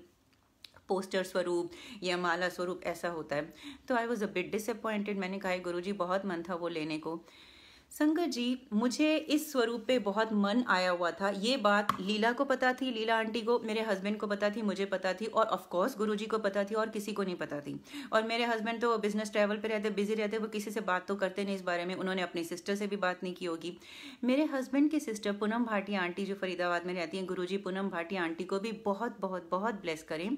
पोस्टर स्वरूप या माला स्वरूप ऐसा होता है। तो I was a bit disappointed. मैंने कहा गुरुजी बहुत मन था वो लेने को। संगत जी, मुझे इस स्वरूप पे बहुत मन आया हुआ था। ये बात लीला को पता थी, लीला आंटी को, मेरे हस्बैंड को पता थी, मुझे पता थी, और ऑफ कोर्स गुरुजी को पता थी, और किसी को नहीं पता थी। और मेरे हस्बैंड तो बिजनेस ट्रैवल पे रहते, बिजी रहते, वो किसी से बात तो करते नहीं इस बारे में। उन्होंने अपनी सिस्टर से भी बात नहीं की होगी। मेरे हस्बैंड की सिस्टर पूनम भाटिया आंटी जो फरीदाबाद में रहती हैं, गुरुजी पूनम भाटिया आंटी को भी बहुत बहुत बहुत ब्लेस करें।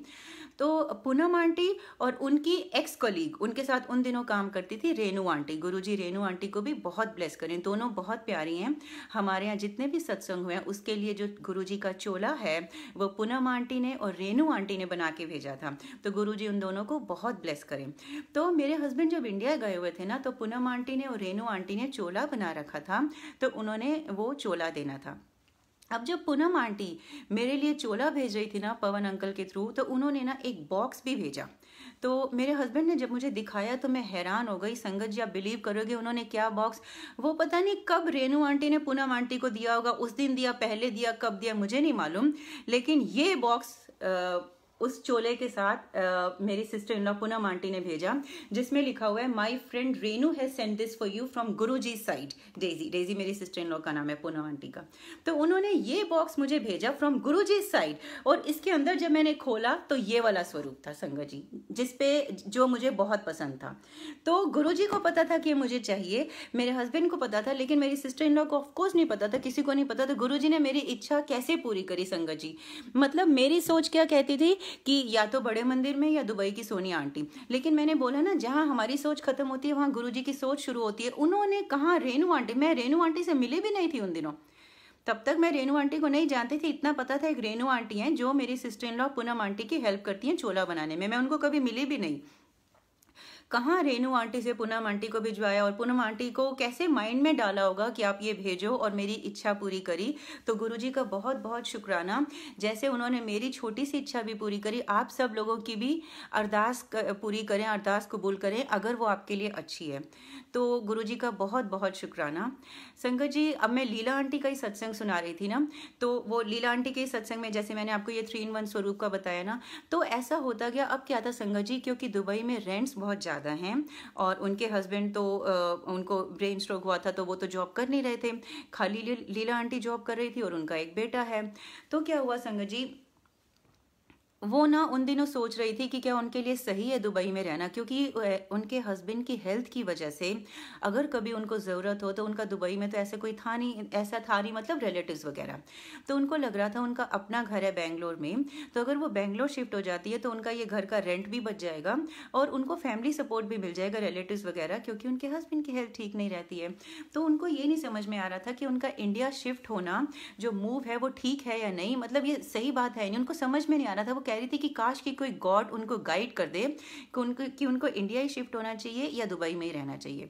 तो पूनम आंटी और उनकी एक्स कलीग, उनके साथ उन दिनों काम करती थी रेनू आंटी, गुरुजी रेनू आंटी को भी बहुत ब्लेस करें। दोनों बहुत प्यारी हैं। हमारे यहाँ जितने भी सत्संग हुए हैं उसके लिए जो गुरुजी का चोला है वो पूनम आंटी ने और रेनू आंटी ने बना के भेजा था। तो गुरुजी उन दोनों को बहुत ब्लेस करें। तो मेरे हस्बैंड जब इंडिया गए हुए थे ना, तो पूनम आंटी ने और रेनू आंटी ने चोला बना रखा था, तो उन्होंने वो चोला देना था। अब जब पूनम आंटी मेरे लिए चोला भेज रही थी ना पवन अंकल के थ्रू, तो उन्होंने ना एक बॉक्स भी भेजा। तो मेरे हस्बैंड ने जब मुझे दिखाया तो मैं हैरान हो गई। संगत जी, आप बिलीव करोगे उन्होंने क्या बॉक्स, वो पता नहीं कब रेनू आंटी ने पूनम आंटी को दिया होगा, उस दिन दिया, पहले दिया, कब दिया मुझे नहीं मालूम, लेकिन ये बॉक्स उस चोले के साथ मेरी sister in law Poonam aunty ने भेजा, जिसमें लिखा हुआ है my friend Renu has sent this for you from Guruji side. Daisy, Daisy मेरी सिस्टर इन लॉ का नाम है, पूनम आंटी का। तो उन्होंने ये बॉक्स मुझे भेजा फ्रॉम गुरुजी साइड, और इसके अंदर जब मैंने खोला तो ये वाला स्वरूप था संगत जी, जिसपे जो मुझे बहुत पसंद था। तो गुरुजी को पता था कि मुझे चाहिए, मेरे हस्बैंड को पता था, लेकिन मेरी सिस्टर इन लॉ को ऑफकोर्स नहीं पता था, किसी को नहीं पता था। गुरुजी ने मेरी इच्छा कैसे पूरी करी संगत जी। मतलब मेरी सोच क्या कहती थी कि या तो बड़े मंदिर में या दुबई की सोनिया आंटी, लेकिन मैंने बोला ना जहां हमारी सोच खत्म होती है वहां गुरुजी की सोच शुरू होती है। उन्होंने कहा रेनू आंटी, मैं रेनू आंटी से मिली भी नहीं थी उन दिनों, तब तक मैं रेनू आंटी को नहीं जानती थी। इतना पता था एक रेनू आंटी हैं जो मेरी sister in law Poonam aunty की हेल्प करती हैं चोला बनाने में, मैं उनको कभी मिली भी नहीं। कहाँ रेनू आंटी से पूनम आंटी को भिजवाया, और पूनम आंटी को कैसे माइंड में डाला होगा कि आप ये भेजो, और मेरी इच्छा पूरी करी। तो गुरुजी का बहुत बहुत शुक्राना, जैसे उन्होंने मेरी छोटी सी इच्छा भी पूरी करी, आप सब लोगों की भी अरदास पूरी करें, अरदास कबूल करें अगर वो आपके लिए अच्छी है। तो गुरुजी का बहुत बहुत शुक्राना। संगत जी, अब मैं लीला आंटी का ही सत्संग सुना रही थी ना, तो वो लीला आंटी के सत्संग में जैसे मैंने आपको ये 3 in 1 स्वरूप का बताया ना, तो ऐसा होता गया। अब क्या था संगत जी, क्योंकि दुबई में रेंट्स बहुत ज़्यादा हैं, और उनके हस्बैंड तो उनको ब्रेन स्ट्रोक हुआ था, तो वो तो जॉब कर नहीं रहे थे, खाली लीला आंटी जॉब कर रही थी, और उनका एक बेटा है। तो क्या हुआ संगत जी, वो ना उन दिनों सोच रही थी कि क्या उनके लिए सही है दुबई में रहना, क्योंकि उनके हस्बैंड की हेल्थ की वजह से अगर कभी उनको ज़रूरत हो तो उनका दुबई में तो ऐसा कोई था नहीं, ऐसा था नहीं, मतलब रिलेटिव्स वगैरह। तो उनको लग रहा था उनका अपना घर है बेंगलोर में, तो अगर वो बेंगलोर शिफ्ट हो जाती है तो उनका ये घर का रेंट भी बच जाएगा, और उनको फैमिली सपोर्ट भी मिल जाएगा, रिलेटिव्स वगैरह, क्योंकि उनके हस्बैंड की हेल्थ ठीक नहीं रहती है। तो उनको ये नहीं समझ में आ रहा था कि उनका इंडिया शिफ्ट होना जो मूव है वो ठीक है या नहीं, मतलब ये सही बात है नहीं, उनको समझ में नहीं आ रहा था। वो कह रही थी कि काश कि कोई गॉड उनको गाइड कर दे कि उनको इंडिया ही शिफ्ट होना चाहिए या दुबई में ही रहना चाहिए।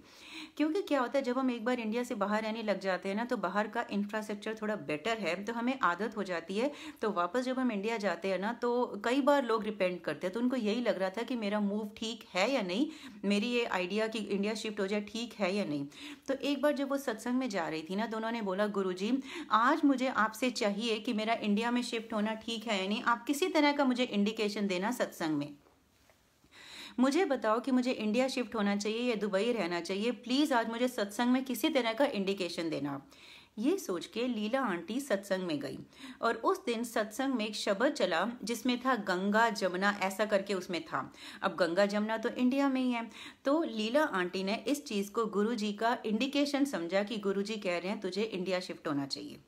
क्योंकि क्या होता है, जब हम एक बार इंडिया से बाहर रहने लग जाते हैं ना, तो बाहर का इंफ्रास्ट्रक्चर थोड़ा बेटर है, तो हमें आदत हो जाती है। तो वापस जब हम इंडिया जाते हैं ना, तो कई बार लोग रिपेंट करते हैं। तो उनको यही लग रहा था कि मेरा मूव ठीक है या नहीं, मेरी ये आइडिया कि इंडिया शिफ्ट हो जाए ठीक है या नहीं। तो एक बार जब वो सत्संग में जा रही थी ना, तो उन्होंने बोला गुरुजी, आज मुझे आपसे चाहिए कि मेरा इंडिया में शिफ्ट होना ठीक है या नहीं, आप किसी तरह का मुझे इंडिकेशन देना सत्संग में। मुझे बताओ कि मुझे इंडिया शिफ्ट होना चाहिए या दुबई रहना चाहिए, प्लीज़ आज मुझे सत्संग में किसी तरह का इंडिकेशन देना। ये सोच के लीला आंटी सत्संग में गई, और उस दिन सत्संग में एक शब्द चला जिसमें था गंगा जमुना, ऐसा करके उसमें था। अब गंगा जमुना तो इंडिया में ही है, तो लीला आंटी ने इस चीज़ को गुरुजी का इंडिकेशन समझा कि गुरुजी कह रहे हैं तुझे इंडिया शिफ्ट होना चाहिए।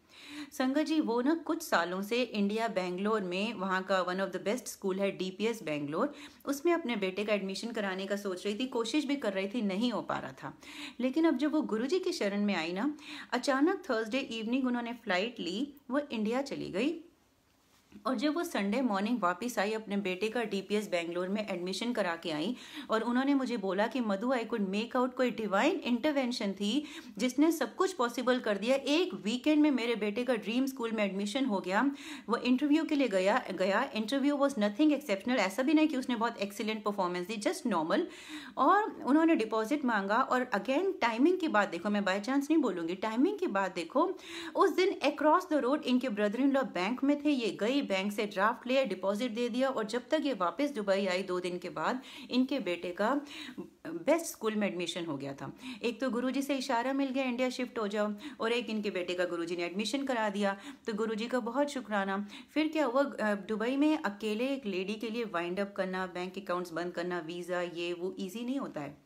संगत जी वो ना कुछ सालों से इंडिया बेंगलोर में, वहाँ का one of the best school है डीपीएस बेंगलोर, उसमें अपने बेटे का एडमिशन कराने का सोच रही थी, कोशिश भी कर रही थी, नहीं हो पा रहा था। लेकिन अब जब वो गुरुजी की शरण में आई ना, अचानक थर्सडे इवनिंग उन्होंने फ्लाइट ली, वो इंडिया चली गई। और जब वो संडे मॉर्निंग वापस आई, अपने बेटे का डीपीएस बेंगलोर में एडमिशन करा के आई, और उन्होंने मुझे बोला कि मधु आई कुड मेक आउट कोई डिवाइन इंटरवेंशन थी जिसने सब कुछ पॉसिबल कर दिया। एक वीकेंड में मेरे बेटे का ड्रीम स्कूल में एडमिशन हो गया। वो इंटरव्यू के लिए गया इंटरव्यू वॉज नथिंग एक्सेप्शनल, ऐसा भी नहीं कि उसने बहुत एक्सीलेंट परफॉर्मेंस दी, जस्ट नॉर्मल। और उन्होंने डिपॉजिट मांगा, और अगेन टाइमिंग की बात देखो, मैं बाय चांस नहीं बोलूंगी, टाइमिंग की बात देखो, उस दिन अक्रॉस द रोड इनके ब्रदर इन लॉ बैंक में थे, ये गई बैंक से ड्राफ्ट लिया, डिपॉजिट दे दिया, और जब तक ये वापस दुबई आई 2 दिन के बाद इनके बेटे का बेस्ट स्कूल में एडमिशन हो गया था। एक तो गुरुजी से इशारा मिल गया इंडिया शिफ्ट हो जाओ, और एक इनके बेटे का गुरुजी ने एडमिशन करा दिया, तो गुरुजी का बहुत शुक्राना। फिर क्या हुआ, दुबई में अकेले एक लेडी के लिए वाइंड अप करना, बैंक अकाउंट्स बंद करना, वीज़ा ये वो ईजी नहीं होता है।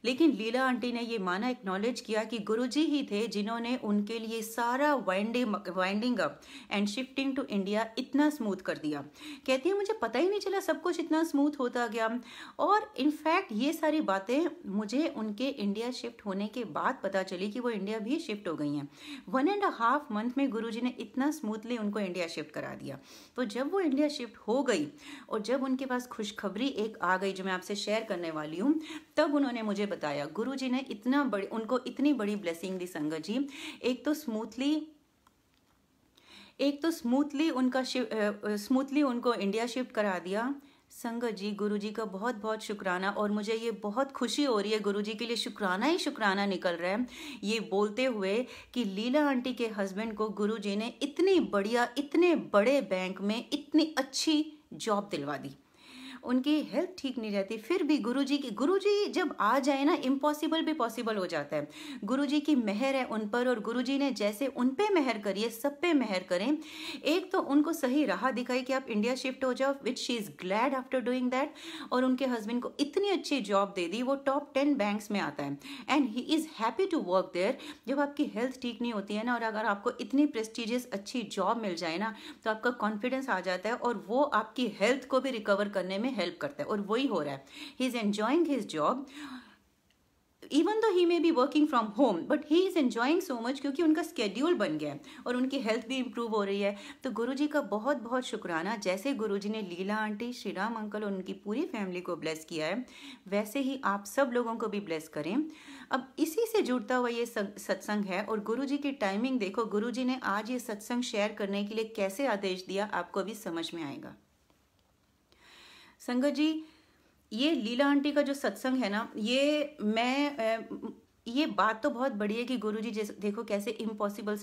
लेकिन लीला आंटी ने ये माना, एक्नॉलेज किया कि गुरुजी ही थे जिन्होंने उनके लिए सारा winding up and shifting to India इतना स्मूथ कर दिया। कहती है मुझे पता ही नहीं चला, सब कुछ इतना स्मूथ होता गया। और इनफैक्ट ये सारी बातें मुझे उनके इंडिया शिफ्ट होने के बाद पता चली कि वो इंडिया भी शिफ्ट हो गई हैं। 1.5 मंथ में गुरुजी ने इतना स्मूथली उनको इंडिया शिफ्ट करा दिया। तो जब वो इंडिया शिफ्ट हो गई और जब उनके पास खुशखबरी एक आ गई जो मैं आपसे शेयर करने वाली हूँ, तब उन्होंने मुझे बताया गुरुजी ने उनको इतनी बड़ी ब्लेसिंग दी संगत जी। एक तो स्मूथली उनको इंडिया शिफ्ट करा दिया। संगत जी गुरुजी का बहुत बहुत शुक्राना, और मुझे ये बहुत खुशी हो रही है, गुरुजी के लिए शुक्राना ही शुक्राना निकल रहा है ये बोलते हुए कि लीला आंटी के हस्बैंड को गुरुजी ने इतनी बढ़िया, इतने बड़े बैंक में इतनी अच्छी जॉब दिलवा दी। उनकी हेल्थ ठीक नहीं रहती, फिर भी गुरुजी जब आ जाए ना, इम्पॉसिबल भी पॉसिबल हो जाता है। गुरुजी की मेहर है उन पर, और गुरुजी ने जैसे उन पे मेहर करी है, सब पे मेहर करें। एक तो उनको सही राह दिखाई कि आप इंडिया शिफ्ट हो जाओ, which she is glad after doing that, और उनके हस्बैंड को इतनी अच्छी जॉब दे दी, वो टॉप 10 बैंक्स में आता है, and he is happy to work there. जब आपकी हेल्थ ठीक नहीं होती है ना, और अगर आपको इतनी प्रेस्टिजियस अच्छी जॉब मिल जाए ना, तो आपका कॉन्फिडेंस आ जाता है, और वो आपकी हेल्थ को भी रिकवर करने में हेल्प करता है, और वही हो रहा है। He is enjoying his job, even though he may be working from home, but he is enjoying so much, क्योंकि उनका स्केड्यूल बन गया है और उनकी हेल्थ भी इंप्रूव हो रही है। तो गुरुजी का बहुत बहुत शुक्राना। जैसे गुरुजी ने लीला आंटी, श्री राम अंकल और उनकी पूरी फैमिली को ब्लेस किया है, वैसे ही आप सब लोगों को भी ब्लेस करें। अब इसी से जुड़ता हुआ ये सत्संग है, और गुरुजी की टाइमिंग देखो, गुरुजी ने आज ये सत्संग शेयर करने के लिए कैसे आदेश दिया, आपको भी समझ में आएगा। संगत जी ये लीला आंटी का जो सत्संग है ना, ये बात तो बहुत बड़ी है कि गुरुजी जैसे देखो कैसे इम्पॉसिबल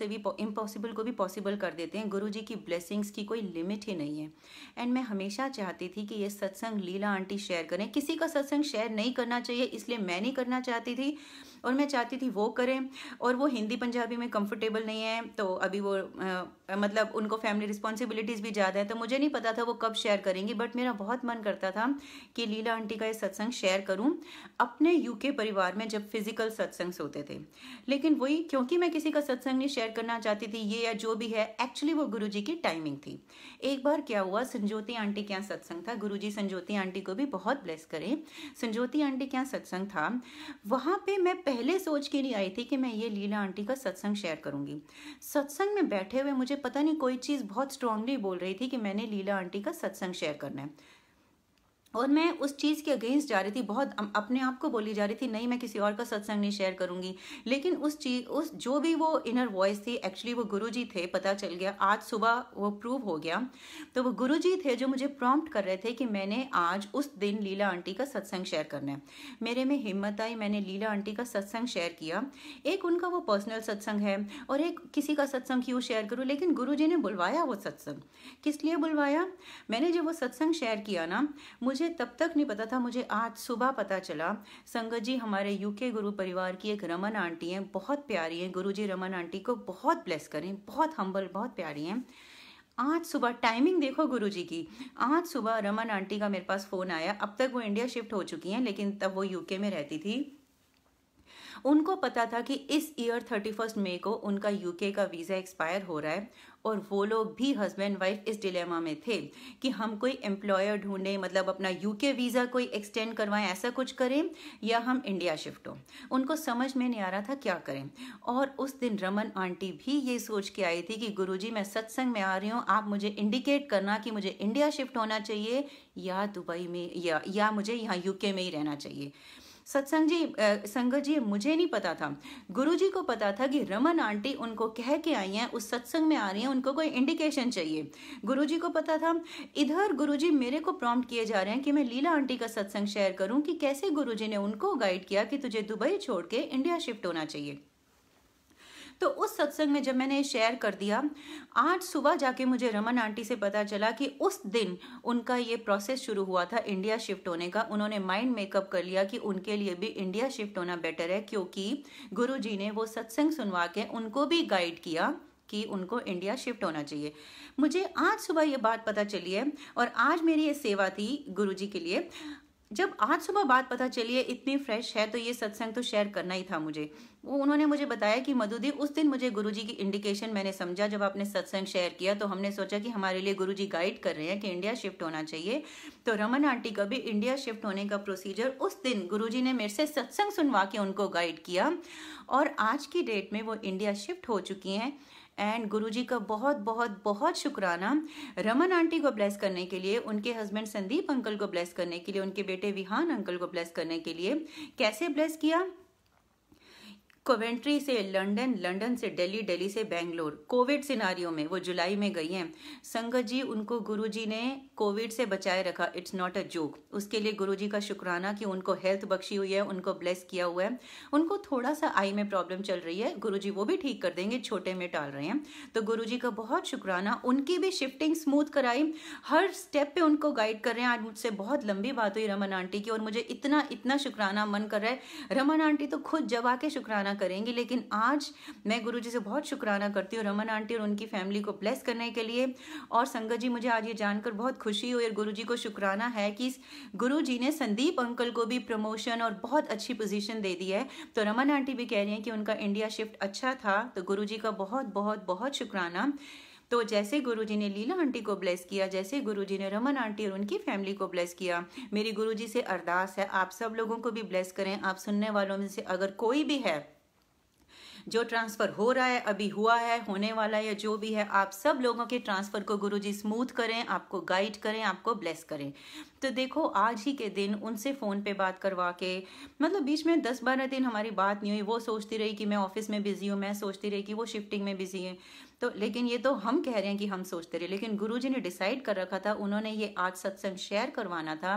को भी पॉसिबल कर देते हैं। गुरुजी की ब्लेसिंग्स की कोई लिमिट ही नहीं है। एंड मैं हमेशा चाहती थी कि ये सत्संग लीला आंटी शेयर करें। किसी का सत्संग शेयर नहीं करना चाहिए, इसलिए मैं नहीं करना चाहती थी, और मैं चाहती थी वो करें, और वो हिंदी पंजाबी में कंफर्टेबल नहीं है, तो अभी वो मतलब उनको फैमिली रिस्पॉन्सिबिलिटीज़ भी ज़्यादा है, तो मुझे नहीं पता था वो कब शेयर करेंगी, बट मेरा बहुत मन करता था कि लीला आंटी का ये सत्संग शेयर करूं अपने यूके परिवार में जब फिजिकल सत्संग होते थे। लेकिन वही, क्योंकि मैं किसी का सत्संग नहीं शेयर करना चाहती थी, ये या जो भी है, एक्चुअली वो गुरुजी की टाइमिंग थी। एक बार क्या हुआ, संजोती आंटी के यहाँ सत्संग था, गुरुजी संजोती आंटी को भी बहुत ब्लेस करें। संजोती आंटी के यहाँ सत्संग था, वहां पे मैं पहले सोच के नहीं आई थी कि मैं ये लीला आंटी का सत्संग शेयर करूंगी। सत्संग में बैठे हुए मुझे पता नहीं कोई चीज़ बहुत स्ट्रांगली बोल रही थी कि मैंने लीला आंटी का सत्संग शेयर करना है, और मैं उस चीज़ के अगेंस्ट जा रही थी, बहुत अपने आप को बोली जा रही थी नहीं मैं किसी और का सत्संग नहीं शेयर करूंगी। लेकिन उस जो भी वो इनर वॉइस थी, एक्चुअली वो गुरुजी थे, पता चल गया आज सुबह, वो प्रूव हो गया। तो वो गुरुजी थे जो मुझे प्रॉम्प्ट कर रहे थे कि मैंने आज उस दिन लीला आंटी का सत्संग शेयर करना है। मेरे में हिम्मत आई, मैंने लीला आंटी का सत्संग शेयर किया। एक उनका वो पर्सनल सत्संग है, और एक किसी का सत्संग क्यों शेयर करूँ, लेकिन गुरुजी ने बुलवाया वो सत्संग। किस लिए बुलवाया, मैंने जब वो सत्संग शेयर किया ना, मुझे तब तक नहीं पता था, मुझे आज सुबह पता चला। संगत जी हमारे यूके गुरु परिवार की एक रमन आंटी हैं, बहुत प्यारी हैं, गुरुजी रमन आंटी को बहुत ब्लेस करें, बहुत हम्बल, बहुत प्यारी हैं। आज सुबह टाइमिंग देखो गुरुजी की, आज सुबह रमन आंटी का मेरे पास फ़ोन आया। अब तक वो इंडिया शिफ्ट हो चुकी हैं, लेकिन तब वो यूके में रहती थी। उनको पता था कि इस ईयर 31 मई को उनका यूके का वीज़ा एक्सपायर हो रहा है, और वो लोग भी हस्बैंड वाइफ इस डिलेमा में थे कि हम कोई एम्प्लॉयर ढूंढें, मतलब अपना यूके वीज़ा कोई एक्सटेंड करवाएं, ऐसा कुछ करें, या हम इंडिया शिफ्ट हो। उनको समझ में नहीं आ रहा था क्या करें। और उस दिन रमन आंटी भी ये सोच के आई थी कि गुरुजी मैं सत्संग में आ रही हूँ, आप मुझे इंडिकेट करना कि मुझे इंडिया शिफ्ट होना चाहिए या दुबई में, या मुझे यहाँ यूके में ही रहना चाहिए। सत्संग जी, संगत जी, मुझे नहीं पता था, गुरुजी को पता था कि रमन आंटी उनको कह के आई हैं, उस सत्संग में आ रही हैं, उनको कोई इंडिकेशन चाहिए। गुरुजी को पता था। इधर गुरुजी मेरे को प्रॉम्प्ट किए जा रहे हैं कि मैं लीला आंटी का सत्संग शेयर करूं कि कैसे गुरुजी ने उनको गाइड किया कि तुझे दुबई छोड़ के इंडिया शिफ्ट होना चाहिए। तो उस सत्संग में जब मैंने शेयर कर दिया, आज सुबह जाके मुझे रमन आंटी से पता चला कि उस दिन उनका ये प्रोसेस शुरू हुआ था इंडिया शिफ्ट होने का। उन्होंने माइंड मेकअप कर लिया कि उनके लिए भी इंडिया शिफ्ट होना बेटर है, क्योंकि गुरुजी ने वो सत्संग सुनवा के उनको भी गाइड किया कि उनको इंडिया शिफ्ट होना चाहिए। मुझे आज सुबह ये बात पता चली है, और आज मेरी ये सेवा थी गुरुजी के लिए। जब आज सुबह बात पता चली है, इतनी फ्रेश है, तो ये सत्संग तो शेयर करना ही था मुझे। वो उन्होंने मुझे बताया कि मधुदी, उस दिन मुझे गुरुजी की इंडिकेशन मैंने समझा जब आपने सत्संग शेयर किया, तो हमने सोचा कि हमारे लिए गुरुजी गाइड कर रहे हैं कि इंडिया शिफ्ट होना चाहिए। तो रमन आंटी का भी इंडिया शिफ्ट होने का प्रोसीजर उस दिन गुरुजी ने मेरे से सत्संग सुनवा के उनको गाइड किया, और आज की डेट में वो इंडिया शिफ्ट हो चुकी हैं। एंड गुरुजी का बहुत बहुत बहुत शुक्राना, रमन आंटी को ब्लेस करने के लिए, उनके हस्बैंड संदीप अंकल को ब्लेस करने के लिए, उनके बेटे विहान अंकल को ब्लेस करने के लिए। कैसे ब्लेस किया? कोवेंट्री से लंदन, लंदन से दिल्ली, दिल्ली से बेंगलोर, कोविड सिनारियो में वो जुलाई में गई हैं। संगत जी, उनको गुरुजी ने कोविड से बचाए रखा, इट्स नॉट अ जोक। उसके लिए गुरुजी का शुक्राना कि उनको हेल्थ बख्शी हुई है, उनको ब्लेस किया हुआ है। उनको थोड़ा सा आई में प्रॉब्लम चल रही है, गुरुजी वो भी ठीक कर देंगे, छोटे में टाल रहे हैं। तो गुरुजी का बहुत शुक्राना, उनकी भी शिफ्टिंग स्मूथ कराई, हर स्टेप पे उनको गाइड कर रहे हैं। आज मुझसे बहुत लंबी बात हुई रमन आंटी की, और मुझे इतना इतना शुक्राना मन कर रहा है। रमन आंटी तो खुद जब आके शुक्राना करेंगी, लेकिन आज मैं गुरुजी से बहुत शुक्राना करती हूँ रमन आंटी और उनकी फैमिली को ब्लेस करने के लिए। और संगत जी, मुझे आज ये जानकर बहुत खुशी हुई, और गुरुजी को शुक्राना है कि गुरुजी ने संदीप अंकल को भी प्रमोशन और बहुत अच्छी पोजीशन दे दी है। तो रमन आंटी भी कह रही हैं कि उनका इंडिया शिफ्ट अच्छा था, तो गुरुजी का बहुत बहुत बहुत शुक्राना। तो जैसे गुरुजी ने लीला आंटी को ब्लेस किया, जैसे गुरुजी ने रमन आंटी और उनकी फैमिली को ब्लेस किया, मेरी गुरुजी से अरदास है आप सब लोगों को भी ब्लेस करें। आप सुनने वालों में से अगर कोई भी है जो ट्रांसफर हो रहा है, अभी हुआ है, होने वाला है, या जो भी है, आप सब लोगों के ट्रांसफर को गुरुजी स्मूथ करें, आपको गाइड करें, आपको ब्लेस करें। तो देखो, आज ही के दिन उनसे फ़ोन पे बात करवा के, मतलब बीच में 10-12 दिन हमारी बात नहीं हुई। वो सोचती रही कि मैं ऑफिस में बिजी हूँ, मैं सोचती रही कि वो शिफ्टिंग में बिजी है। तो लेकिन ये तो हम कह रहे हैं कि हम सोचते रहे, लेकिन गुरुजी ने डिसाइड कर रखा था, उन्होंने ये आज सत्संग शेयर करवाना था।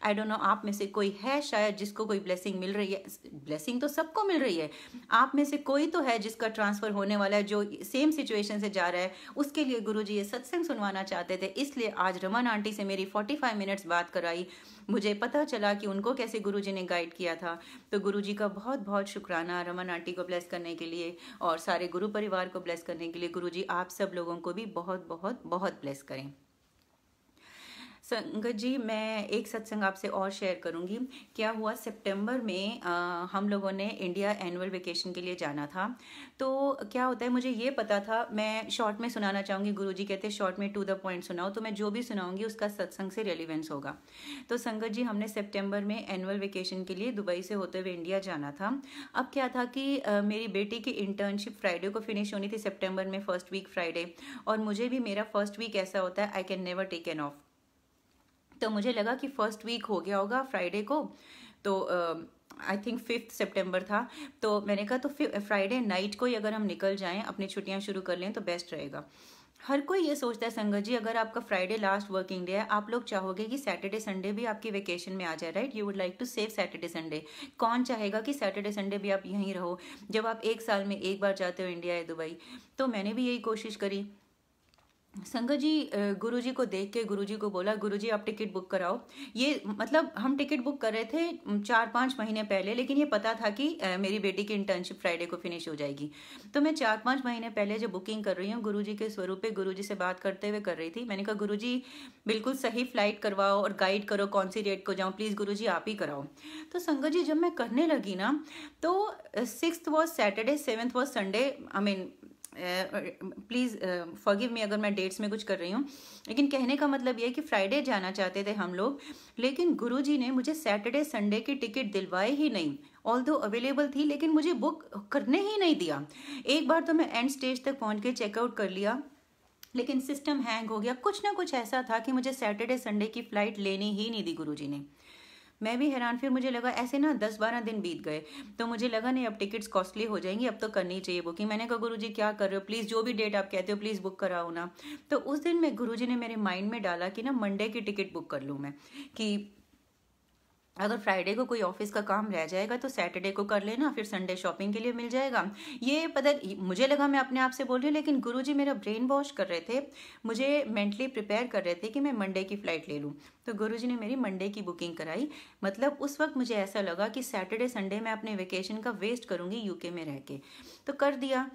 आई डोंट नो आप में से कोई है शायद जिसको कोई ब्लेसिंग मिल रही है। ब्लेसिंग तो सबको मिल रही है, आप में से कोई तो है जिसका ट्रांसफर होने वाला है, जो सेम सिचुएशन से जा रहा है, उसके लिए गुरुजी ये सत्संग सुनवाना चाहते थे। इसलिए आज रमन आंटी से मेरी 45 मिनट्स बात कराई, मुझे पता चला कि उनको कैसे गुरुजी ने गाइड किया था। तो गुरुजी का बहुत बहुत शुक्राना रमन आंटी को ब्लेस करने के लिए, और सारे गुरु परिवार को ब्लेस करने के लिए। गुरुजी आप सब लोगों को भी बहुत बहुत बहुत ब्लेस करें। संगत जी, मैं एक सत्संग आपसे और शेयर करूंगी। क्या हुआ, सितंबर में हम लोगों ने इंडिया एनुअल वेकेशन के लिए जाना था। तो क्या होता है, मुझे ये पता था, मैं शॉर्ट में सुनाना चाहूँगी, गुरुजी कहते हैं शॉर्ट में टू द पॉइंट सुनाओ, तो मैं जो भी सुनाऊंगी उसका सत्संग से रेलिवेंस होगा। तो संगत जी, हमने सितंबर में एनुअल वेकेशन के लिए दुबई से होते हुए इंडिया जाना था। अब क्या था कि मेरी बेटी की इंटर्नशिप फ्राइडे को फिनिश होनी थी, सितंबर में फर्स्ट वीक फ्राइडे, और मुझे भी मेरा फर्स्ट वीक ऐसा होता है, I can never take an off. तो मुझे लगा कि फर्स्ट वीक हो गया होगा फ्राइडे को, तो आई थिंक 5 सितंबर था। तो मैंने कहा तो फ्राइडे नाइट को ही अगर हम निकल जाएं, अपनी छुट्टियां शुरू कर लें तो बेस्ट रहेगा। हर कोई ये सोचता है संगत जी, अगर आपका फ्राइडे लास्ट वर्किंग डे है, आप लोग चाहोगे कि सैटरडे संडे भी आपकी वेकेशन में आ जाए, right? You would like to save Saturday Sunday. कौन चाहेगा कि सैटरडे संडे भी आप यहीं रहो, जब आप एक साल में एक बार जाते हो इंडिया या दुबई। तो मैंने भी यही कोशिश करी। संगत जी गुरुजी को देख के गुरुजी को बोला, गुरुजी आप टिकट बुक कराओ। ये मतलब हम टिकट बुक कर रहे थे 4-5 महीने पहले, लेकिन ये पता था कि मेरी बेटी की इंटर्नशिप फ्राइडे को फिनिश हो जाएगी। तो मैं 4-5 महीने पहले जब बुकिंग कर रही हूँ, गुरुजी के स्वरूप पे गुरुजी से बात करते हुए कर रही थी। मैंने कहा गुरुजी बिल्कुल सही फ्लाइट करवाओ और गाइड करो कौन सी डेट को जाऊँ, प्लीज़ गुरुजी आप ही कराओ। तो संगत जी जब मैं करने लगी ना, तो 6th was Saturday, 7th was Sunday. I mean please forgive me अगर मैं डेट्स में कुछ कर रही हूँ, लेकिन कहने का मतलब ये है कि फ्राइडे जाना चाहते थे हम लोग, लेकिन गुरुजी ने मुझे सैटरडे संडे की टिकट दिलवाई ही नहीं। ऑल्दो अवेलेबल थी, लेकिन मुझे बुक करने ही नहीं दिया। एक बार तो मैं एंड स्टेज तक पहुंच के चेकआउट कर लिया, लेकिन सिस्टम हैंग हो गया। कुछ ना कुछ ऐसा था कि मुझे सैटरडे संडे की फ्लाइट लेनी ही नहीं दी गुरुजी ने। मैं भी हैरान। फिर मुझे लगा ऐसे ना 10-12 दिन बीत गए, तो मुझे लगा नहीं अब टिकट्स कॉस्टली हो जाएंगी, अब तो करनी चाहिए बुकिंग। मैंने कहा गुरुजी क्या कर रहे हो, प्लीज़ जो भी डेट आप कहते हो प्लीज़ बुक कराओ ना। तो उस दिन में गुरुजी ने मेरे माइंड में डाला कि ना मंडे की टिकट बुक कर लूँ मैं, कि अगर फ्राइडे को कोई ऑफिस का काम रह जाएगा तो सैटरडे को कर लेना, फिर संडे शॉपिंग के लिए मिल जाएगा। ये पता मुझे लगा मैं अपने आप से बोल रही हूँ, लेकिन गुरुजी मेरा ब्रेन वॉश कर रहे थे, मुझे मेंटली प्रिपेयर कर रहे थे कि मैं मंडे की फ्लाइट ले लूँ। तो गुरुजी ने मेरी मंडे की बुकिंग कराई। मतलब उस वक्त मुझे ऐसा लगा कि सैटरडे संडे मैं अपने वेकेशन का वेस्ट करूँगी यूके में रह के, तो कर दिया।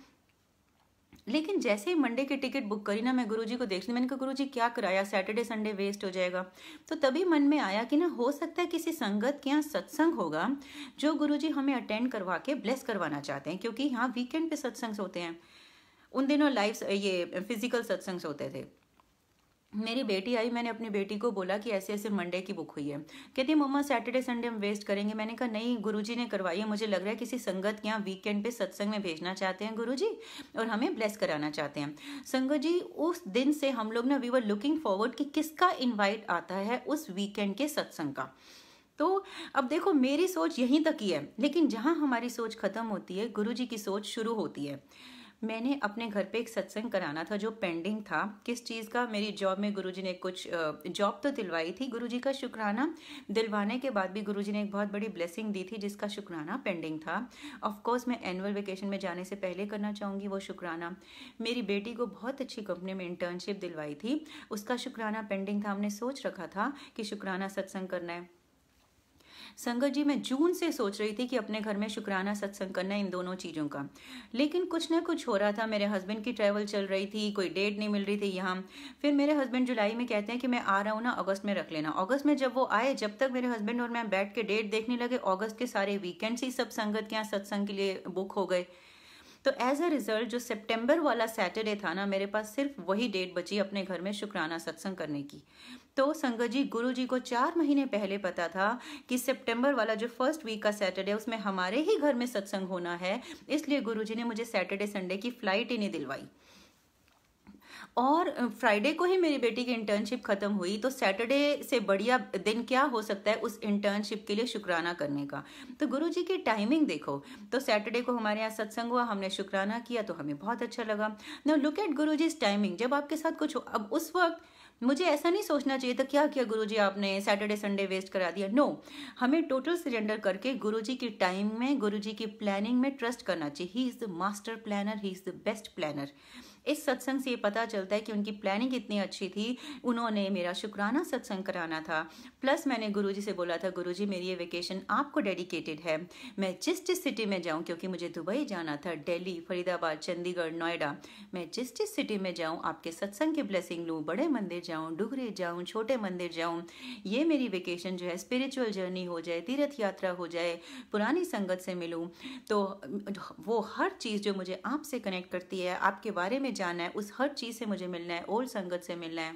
लेकिन जैसे ही मंडे की टिकट बुक करी ना, मैं गुरुजी को देखने, मैंने कहा गुरुजी क्या कराया, सैटरडे संडे वेस्ट हो जाएगा। तो तभी मन में आया कि ना हो सकता है किसी संगत के यहाँ सत्संग होगा जो गुरुजी हमें अटेंड करवा के ब्लेस करवाना चाहते हैं, क्योंकि यहाँ वीकेंड पे सत्संग होते हैं। उन दिनों लाइव ये फिजिकल सत्संग होते थे। मेरी बेटी आई, मैंने अपनी बेटी को बोला कि ऐसे ऐसे मंडे की बुक हुई है। कहती मम्मा सैटरडे संडे हम वेस्ट करेंगे। मैंने कहा नहीं, गुरुजी ने करवाई है, मुझे लग रहा है किसी संगत के यहाँ वीकेंड पे सत्संग में भेजना चाहते हैं गुरुजी, और हमें ब्लेस कराना चाहते हैं। संगत जी उस दिन से हम लोग ना वी वर लुकिंग फॉरवर्ड कि किसका इन्वाइट आता है उस वीकेंड के सत्संग का। तो अब देखो मेरी सोच यहीं तक ही है, लेकिन जहाँ हमारी सोच खत्म होती है गुरुजी की सोच शुरू होती है। मैंने अपने घर पे एक सत्संग कराना था जो पेंडिंग था। किस चीज़ का, मेरी जॉब में गुरुजी ने कुछ जॉब तो दिलवाई थी, गुरुजी का शुक्राना दिलवाने के बाद भी गुरुजी ने एक बहुत बड़ी ब्लेसिंग दी थी जिसका शुक्राना पेंडिंग था। ऑफ कोर्स मैं एनुअल वेकेशन में जाने से पहले करना चाहूँगी वो शुक्राना। मेरी बेटी को बहुत अच्छी कंपनी में इंटर्नशिप दिलवाई थी, उसका शुक्राना पेंडिंग था। हमने सोच रखा था कि शुक्राना सत्संग करना है। संगत जी मैं जून से सोच रही थी कि अपने घर में शुक्राना सत्संग करना है इन दोनों चीज़ों का, लेकिन कुछ ना कुछ हो रहा था। मेरे हस्बैंड की ट्रैवल चल रही थी, कोई डेट नहीं मिल रही थी यहाँ। फिर मेरे हस्बैंड जुलाई में कहते हैं कि मैं आ रहा हूँ ना, अगस्त में रख लेना। अगस्त में जब वो आए, जब तक मेरे हस्बैंड और मैं बैठ के डेट देखने लगे, अगस्त के सारे वीकेंड्स ही सब संगत के यहाँ सत्संग के लिए बुक हो गए। तो एज अ रिजल्ट जो सितंबर वाला सैटरडे था ना, मेरे पास सिर्फ वही डेट बची अपने घर में शुक्राना सत्संग करने की। तो संगत जी गुरु जी को 4 महीने पहले पता था कि सितंबर वाला जो फर्स्ट वीक का सैटरडे उसमें हमारे ही घर में सत्संग होना है, इसलिए गुरु जी ने मुझे सैटरडे संडे की फ्लाइट ही नहीं दिलवाई। और फ्राइडे को ही मेरी बेटी की इंटर्नशिप खत्म हुई, तो सैटरडे से बढ़िया दिन क्या हो सकता है उस इंटर्नशिप के लिए शुक्राना करने का। तो गुरुजी की टाइमिंग देखो, तो सैटरडे को हमारे यहाँ सत्संग हुआ, हमने शुक्राना किया तो हमें बहुत अच्छा लगा। Now look at Guruji's timing. जब आपके साथ कुछ हो, अब उस वक्त मुझे ऐसा नहीं सोचना चाहिए था क्या किया गुरुजी आपने, सैटरडे संडे वेस्ट करा दिया। नो, हमें टोटल सरेंडर करके गुरुजी की टाइम में, गुरुजी की प्लानिंग में ट्रस्ट करना चाहिए। He is the master planner, he is the best planner. इस सत्संग से ये पता चलता है कि उनकी प्लानिंग इतनी अच्छी थी। उन्होंने मेरा शुक्राना सत्संग कराना था, प्लस मैंने गुरुजी से बोला था गुरुजी मेरी ये वेकेशन आपको डेडिकेटेड है, मैं जिस जिस सिटी में जाऊं, क्योंकि मुझे दुबई जाना था, दिल्ली, फरीदाबाद, चंडीगढ़, नोएडा, मैं जिस जिस सिटी में जाऊं आपके सत्संग की ब्लेसिंग लूं, बड़े मंदिर जाऊं, डुगरे जाऊं, छोटे मंदिर जाऊं। ये मेरी वेकेशन जो है स्पिरिचुअल जर्नी हो जाए, तीर्थ यात्रा हो जाए, पुरानी संगत से मिलूं। तो वो हर चीज़ जो मुझे आपसे कनेक्ट करती है, आपके बारे में जानना है, उस हर चीज़ से मुझे मिलना है, ओल्ड संगत से मिलना है।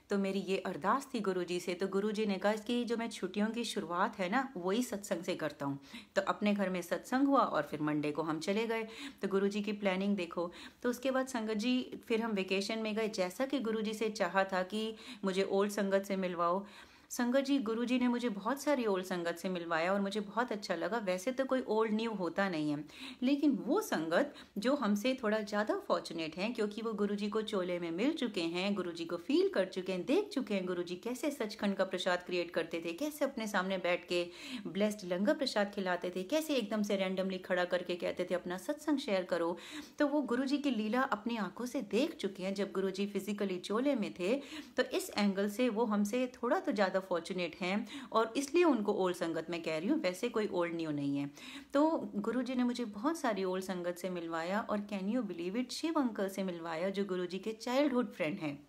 तो मेरी ये अरदास थी गुरुजी से। तो गुरुजी ने कहा कि जो मैं छुट्टियों की शुरुआत है ना वही सत्संग से करता हूँ। तो अपने घर में सत्संग हुआ और फिर मंडे को हम चले गए। तो गुरुजी की प्लानिंग देखो। तो उसके बाद संगत जी फिर हम वेकेशन में गए, जैसा कि गुरुजी से चाहा था कि मुझे ओल्ड संगत से मिलवाओ। संगत जी, गुरु जी ने मुझे बहुत सारी ओल्ड संगत से मिलवाया और मुझे बहुत अच्छा लगा। वैसे तो कोई ओल्ड न्यू होता नहीं है, लेकिन वो संगत जो हमसे थोड़ा ज़्यादा फॉर्चुनेट हैं, क्योंकि वो गुरु जी को चोले में मिल चुके हैं, गुरु जी को फील कर चुके हैं, देख चुके हैं गुरु जी कैसे सचखंड का प्रसाद क्रिएट करते थे, कैसे अपने सामने बैठ के ब्लेस्ड लंगर प्रसाद खिलाते थे, कैसे एकदम से रैंडमली खड़ा करके कहते थे अपना सत्संग शेयर करो। तो वो गुरु जी की लीला अपनी आंखों से देख चुके हैं जब गुरु जी फिजिकली चोले में थे। तो इस एंगल से वो हमसे थोड़ा तो ज़्यादा फॉर्चुनेट हैं, और इसलिए उनको ओल्ड संगत मैं कह रही हूँ, वैसे कोई ओल्ड न्यू नहीं है। तो गुरु जी ने मुझे बहुत सारी ओल्ड संगत से मिलवाया, और can you believe it, Shiv uncle से मिलवाया जो गुरु जी के चाइल्डहुड फ्रेंड हैं।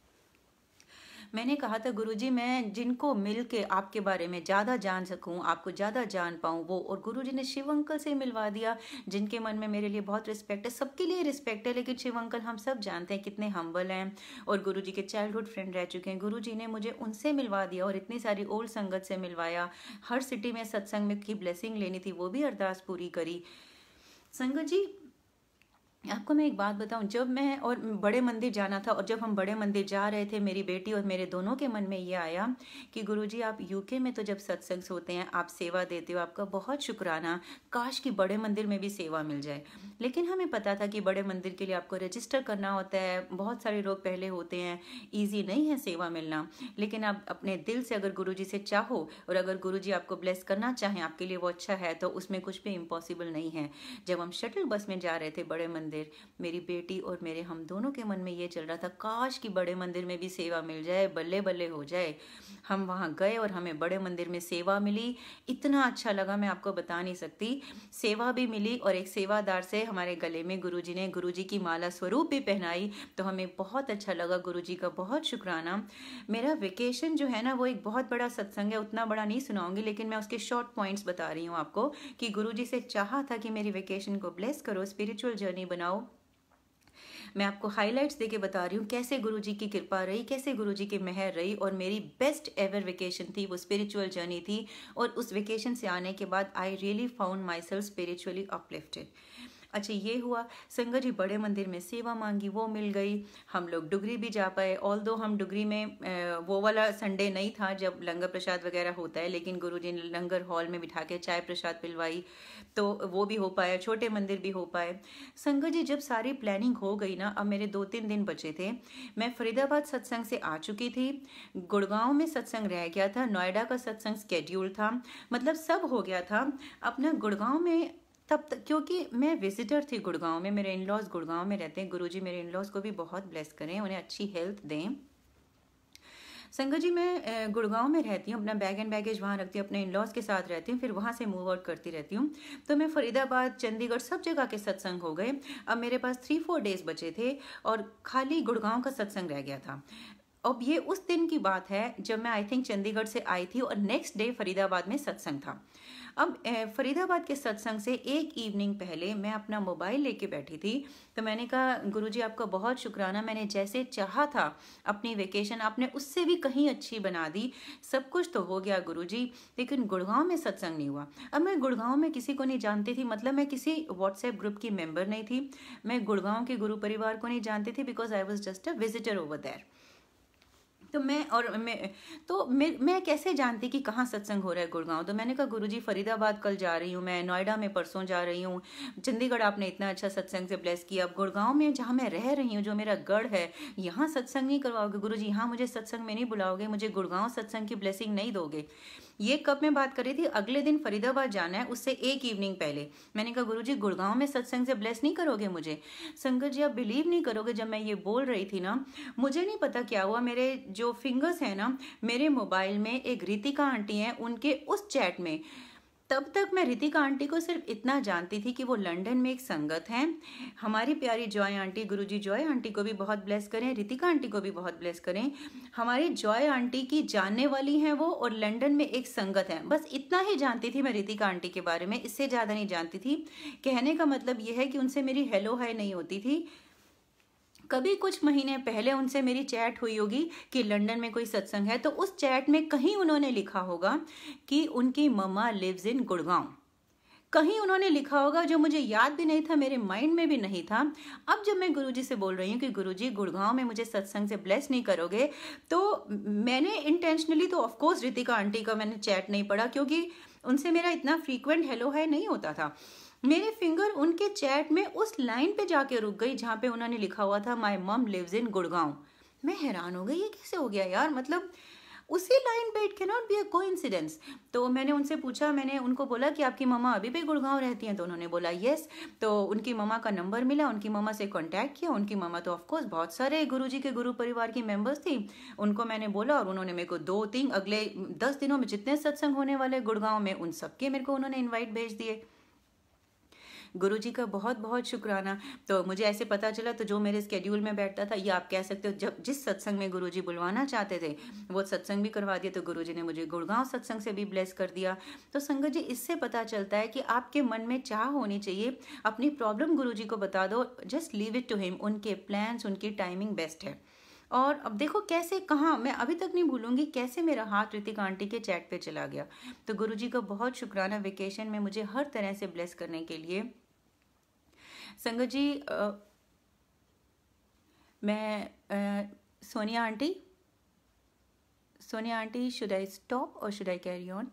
मैंने कहा था गुरुजी, मैं जिनको मिल के आपके बारे में ज़्यादा जान सकूं, आपको ज़्यादा जान पाऊं वो, और गुरुजी ने शिव अंकल से मिलवा दिया जिनके मन में मेरे लिए बहुत रिस्पेक्ट है। सबके लिए रिस्पेक्ट है, लेकिन शिव अंकल हम सब जानते हैं कितने हम्बल हैं और गुरुजी के चाइल्डहुड फ्रेंड रह चुके हैं। गुरुजी ने मुझे उनसे मिलवा दिया और इतनी सारी ओल्ड संगत से मिलवाया। हर सिटी में सत्संग में की ब्लेसिंग लेनी थी, वो भी अरदास पूरी करी। संगत जी, आपको मैं एक बात बताऊं, जब मैं और बड़े मंदिर जाना था, और जब हम बड़े मंदिर जा रहे थे, मेरी बेटी और मेरे दोनों के मन में ये आया कि गुरुजी आप यूके में तो जब सत्संग होते हैं, आप सेवा देते हो, आपका बहुत शुक्राना, काश कि बड़े मंदिर में भी सेवा मिल जाए। लेकिन हमें पता था कि बड़े मंदिर के लिए आपको रजिस्टर करना होता है, बहुत सारे लोग पहले होते हैं, ईजी नहीं है सेवा मिलना। लेकिन आप अपने दिल से अगर गुरुजी से चाहो, और अगर गुरुजी आपको ब्लेस करना चाहें, आपके लिए वो अच्छा है, तो उसमें कुछ भी इम्पॉसिबल नहीं है। जब हम शटल बस में जा रहे थे बड़े मंदिर, मेरी बेटी और मेरे हम दोनों के मन में ये चल रहा था, काश कि बड़े मंदिर में भी सेवा मिल जाए, बल्ले बल्ले हो जाए। हम वहाँ गए और हमें बड़े मंदिर में सेवा मिली, इतना अच्छा लगा मैं आपको बता नहीं सकती। सेवा भी मिली और एक सेवादार से हमारे गले में गुरुजी ने गुरुजी की माला स्वरूप भी पहनाई, तो हमें बहुत अच्छा लगा। गुरुजी का बहुत शुक्राना। मेरा वेकेशन जो है ना, वो एक बहुत बड़ा सत्संग है, उतना बड़ा नहीं सुनाऊंगी, लेकिन मैं उसके शॉर्ट पॉइंट्स बता रही हूँ आपको कि गुरुजी से चाहा था कि मेरी वेकेशन को ब्लेस करो, स्पिरिचुअल जर्नी बनाओ। मैं आपको हाइलाइट्स देके बता रही हूँ कैसे गुरुजी की कृपा रही, कैसे गुरुजी की मेहर रही, और मेरी बेस्ट एवर वेकेशन थी, वो स्पिरिचुअल जर्नी थी। और उस वेकेशन से आने के बाद I really found my self spiritually uplifted. अच्छा, ये हुआ। संगत जी बड़े मंदिर में सेवा मांगी, वो मिल गई। हम लोग डुगरी भी जा पाए, ऑल दो हम डुगरी में वो वाला संडे नहीं था जब लंगर प्रसाद वगैरह होता है, लेकिन गुरुजी ने लंगर हॉल में बिठा के चाय प्रसाद पिलवाई, तो वो भी हो पाया, छोटे मंदिर भी हो पाए। संगत जी, जब सारी प्लानिंग हो गई ना, अब मेरे 2-3 दिन बचे थे। मैं फरीदाबाद सत्संग से आ चुकी थी, गुड़गांव में सत्संग रह गया था, नोएडा का सत्संग स्केड्यूल था, मतलब सब हो गया था। अपना गुड़गांव में तब तक, क्योंकि मैं विजिटर थी गुड़गांव में, मेरे इन लॉज गुड़गांव में रहते हैं। गुरुजी मेरे इन लॉज को भी बहुत ब्लेस करें, उन्हें अच्छी हेल्थ दें। संगत जी, मैं गुड़गांव में रहती हूँ, अपना बैग एंड बैगेज वहाँ रखती हूँ, अपने इन लॉज के साथ रहती हूँ, फिर वहाँ से मूव आउट करती रहती हूँ। तो मैं फरीदाबाद, चंडीगढ़, सब जगह के सत्संग हो गए। अब मेरे पास 3-4 डेज बचे थे और खाली गुड़गांव का सत्संग रह गया था। अब ये उस दिन की बात है जब मैं आई थिंक चंडीगढ़ से आई थी और नेक्स्ट डे फरीदाबाद में सत्संग था। अब फरीदाबाद के सत्संग से एक इवनिंग पहले मैं अपना मोबाइल लेके बैठी थी, तो मैंने कहा गुरुजी आपका बहुत शुक्राना, मैंने जैसे चाहा था अपनी वेकेशन आपने उससे भी कहीं अच्छी बना दी। सब कुछ तो हो गया गुरुजी, लेकिन गुड़गांव में सत्संग नहीं हुआ। अब मैं गुड़गांव में किसी को नहीं जानती थी, मतलब मैं किसी व्हाट्सएप ग्रुप की मेंबर नहीं थी, मैं गुड़गांव के गुरु परिवार को नहीं जानती थी, because I was just a visitor over there. तो मैं कैसे जानती कि कहाँ सत्संग हो रहा है गुड़गांव। तो मैंने कहा गुरुजी फरीदाबाद कल जा रही हूँ, मैं नोएडा में परसों जा रही हूँ, चंडीगढ़ आपने इतना अच्छा सत्संग से ब्लेस किया, अब गुड़गांव में जहाँ मैं रह रही हूँ, जो मेरा गढ़ है, यहाँ सत्संग नहीं करवाओगे गुरुजी, यहाँ मुझे सत्संग में नहीं बुलाओगे, मुझे गुड़गांव सत्संग की ब्लेसिंग नहीं दोगे। ये कब मैं बात कर रही थी, अगले दिन फरीदाबाद जाना है, उससे एक इवनिंग पहले। मैंने कहा गुरुजी गुड़गांव में सत्संग से ब्लेस नहीं करोगे मुझे। संगत जी आप बिलीव नहीं करोगे, जब मैं ये बोल रही थी ना, मुझे नहीं पता क्या हुआ, मेरे जो फिंगर्स हैं ना, मेरे मोबाइल में एक रितिका आंटी हैं, उनके उस चैट में, तब तक मैं रितिका आंटी को सिर्फ इतना जानती थी कि वो लंदन में एक संगत हैं। हमारी प्यारी जॉय आंटी, गुरुजी जॉय आंटी को भी बहुत ब्लेस करें, रितिका आंटी को भी बहुत ब्लेस करें। हमारी जॉय आंटी की जानने वाली हैं वो, और लंदन में एक संगत है, बस इतना ही जानती थी मैं रितिका आंटी के बारे में, इससे ज़्यादा नहीं जानती थी। कहने का मतलब ये है कि उनसे मेरी हेलो हाय नहीं होती थी। कभी कुछ महीने पहले उनसे मेरी चैट हुई होगी कि लंदन में कोई सत्संग है, तो उस चैट में कहीं उन्होंने लिखा होगा कि उनकी मम्मा लिव्स इन गुड़गांव, कहीं उन्होंने लिखा होगा जो मुझे याद भी नहीं था, मेरे माइंड में भी नहीं था। अब जब मैं गुरुजी से बोल रही हूँ कि गुरुजी गुड़गांव में मुझे सत्संग से ब्लेस नहीं करोगे, तो मैंने इंटेंशनली तो ऑफकोर्स रितिका आंटी का मैंने चैट नहीं पढ़ा, क्योंकि उनसे मेरा इतना फ्रीक्वेंट हेलो हाय नहीं होता था। मेरे फिंगर उनके चैट में उस लाइन पे जाके रुक गई जहाँ पे उन्होंने लिखा हुआ था माई मम लिव्स इन गुड़गांव। मैं हैरान हो गई, ये कैसे हो गया यार, मतलब उसी लाइन पे, it cannot be a coincidence. तो मैंने उनसे पूछा, मैंने उनको बोला कि आपकी मम्मा अभी भी गुड़गांव रहती हैं? तो उन्होंने बोला यस। तो उनकी मम्मा का नंबर मिला, उनकी मम्मा से कांटेक्ट किया। उनकी मम्मा तो ऑफकोर्स बहुत सारे गुरुजी के गुरु परिवार की मेंबर्स थी। उनको मैंने बोला और उन्होंने मेरे को 2-3 अगले 10 दिनों में जितने सत्संग होने वाले गुड़गांव में, उन सबके मेरे को उन्होंने इन्वाइट भेज दिए। गुरुजी का बहुत बहुत शुक्राना। तो मुझे ऐसे पता चला, तो जो मेरे स्केड्यूल में बैठता था, या आप कह सकते हो जब जिस सत्संग में गुरुजी बुलवाना चाहते थे वो सत्संग भी करवा दिया। तो गुरुजी ने मुझे गुड़गांव सत्संग से भी ब्लेस कर दिया। तो संगत जी, इससे पता चलता है कि आपके मन में चाह होनी चाहिए, अपनी प्रॉब्लम गुरुजी को बता दो, just leave it to him. उनके प्लान्स, उनकी टाइमिंग बेस्ट है। और अब देखो कैसे, कहाँ, मैं अभी तक नहीं भूलूंगी कैसे मेरा हाथ ऋतिका आंटी के चैट पे चला गया। तो गुरुजी का बहुत शुक्राना वेकेशन में मुझे हर तरह से ब्लेस करने के लिए। संगत जी, मैं Sonia aunty, should I stop और should I carry on?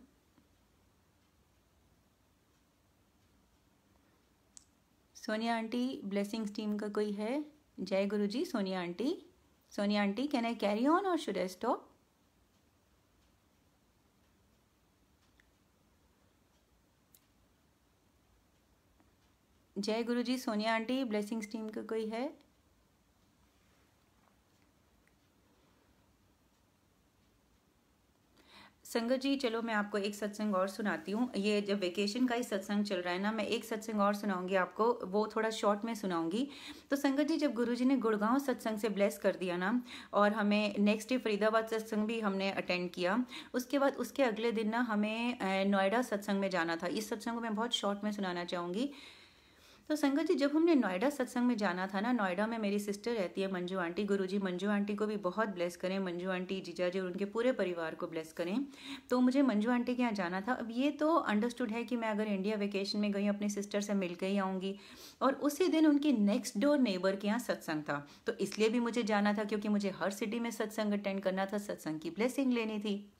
Sonia aunty, blessings team का कोई है? जय Guruji. Sonia aunty, can I carry on और शुड आई स्टॉप? जय Guruji. Sonia aunty, blessings team का कोई है? संगत जी, चलो मैं आपको एक सत्संग और सुनाती हूँ। ये जब वेकेशन का ही सत्संग चल रहा है ना, मैं एक सत्संग और सुनाऊंगी आपको, वो थोड़ा शॉर्ट में सुनाऊंगी। तो संगत जी, जब गुरुजी ने गुड़गांव सत्संग से ब्लेस कर दिया ना, और हमें नेक्स्ट डे फरीदाबाद सत्संग भी हमने अटेंड किया। उसके बाद उसके अगले दिन ना हमें नोएडा सत्संग में जाना था। इस सत्संग को मैं बहुत शॉर्ट में सुनाना चाहूँगी। तो संगत जी, जब हमने नोएडा सत्संग में जाना था ना, नोएडा में मेरी सिस्टर रहती है मंजू आंटी। गुरुजी मंजू आंटी को भी बहुत ब्लेस करें, मंजू आंटी, जीजा जी और उनके पूरे परिवार को ब्लेस करें। तो मुझे मंजू आंटी के यहाँ जाना था। अब ये तो अंडरस्टूड है कि मैं अगर इंडिया वेकेशन में गई, अपनी सिस्टर से मिल के ही आऊँगी। और उसी दिन उनकी नेक्स्ट डोर नेबर के यहाँ सत्संग था, तो इसलिए भी मुझे जाना था, क्योंकि मुझे हर सिटी में सत्संग अटेंड करना था, सत्संग की ब्लेसिंग लेनी थी।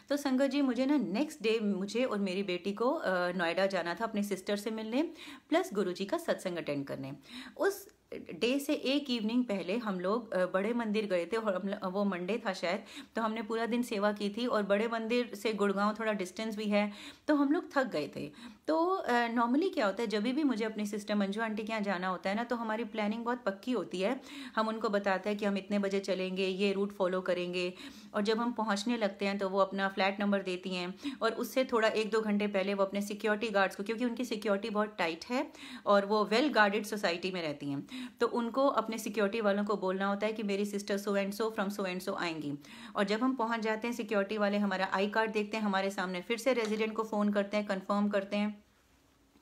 तो संगत जी, मुझे ना नेक्स्ट डे मुझे और मेरी बेटी को नोएडा जाना था अपनी सिस्टर से मिलने, प्लस गुरुजी का सत्संग अटेंड करने। उस डे से एक इवनिंग पहले हम लोग बड़े मंदिर गए थे, और वो मंडे था शायद, तो हमने पूरा दिन सेवा की थी। और बड़े मंदिर से गुड़गांव थोड़ा डिस्टेंस भी है, तो हम लोग थक गए थे। तो नॉर्मली क्या होता है, जब भी मुझे अपनी सिस्टर मंजू आंटी के यहाँ जाना होता है ना, तो हमारी प्लानिंग बहुत पक्की होती है। हम उनको बताते हैं कि हम इतने बजे चलेंगे, ये रूट फॉलो करेंगे। और जब हम पहुँचने लगते हैं तो वो अपना फ्लैट नंबर देती हैं, और उससे थोड़ा 1-2 घंटे पहले वो अपने सिक्योरिटी गार्ड्स को, क्योंकि उनकी सिक्योरिटी बहुत टाइट है और वो वेल गार्डेड सोसाइटी में रहती हैं, तो उनको अपने सिक्योरिटी वालों को बोलना होता है कि मेरी sister so and so from so and so आएंगी। और जब हम पहुंच जाते हैं, सिक्योरिटी वाले हमारा आई कार्ड देखते हैं, हमारे सामने फिर से रेजिडेंट को फ़ोन करते हैं, कंफर्म करते हैं।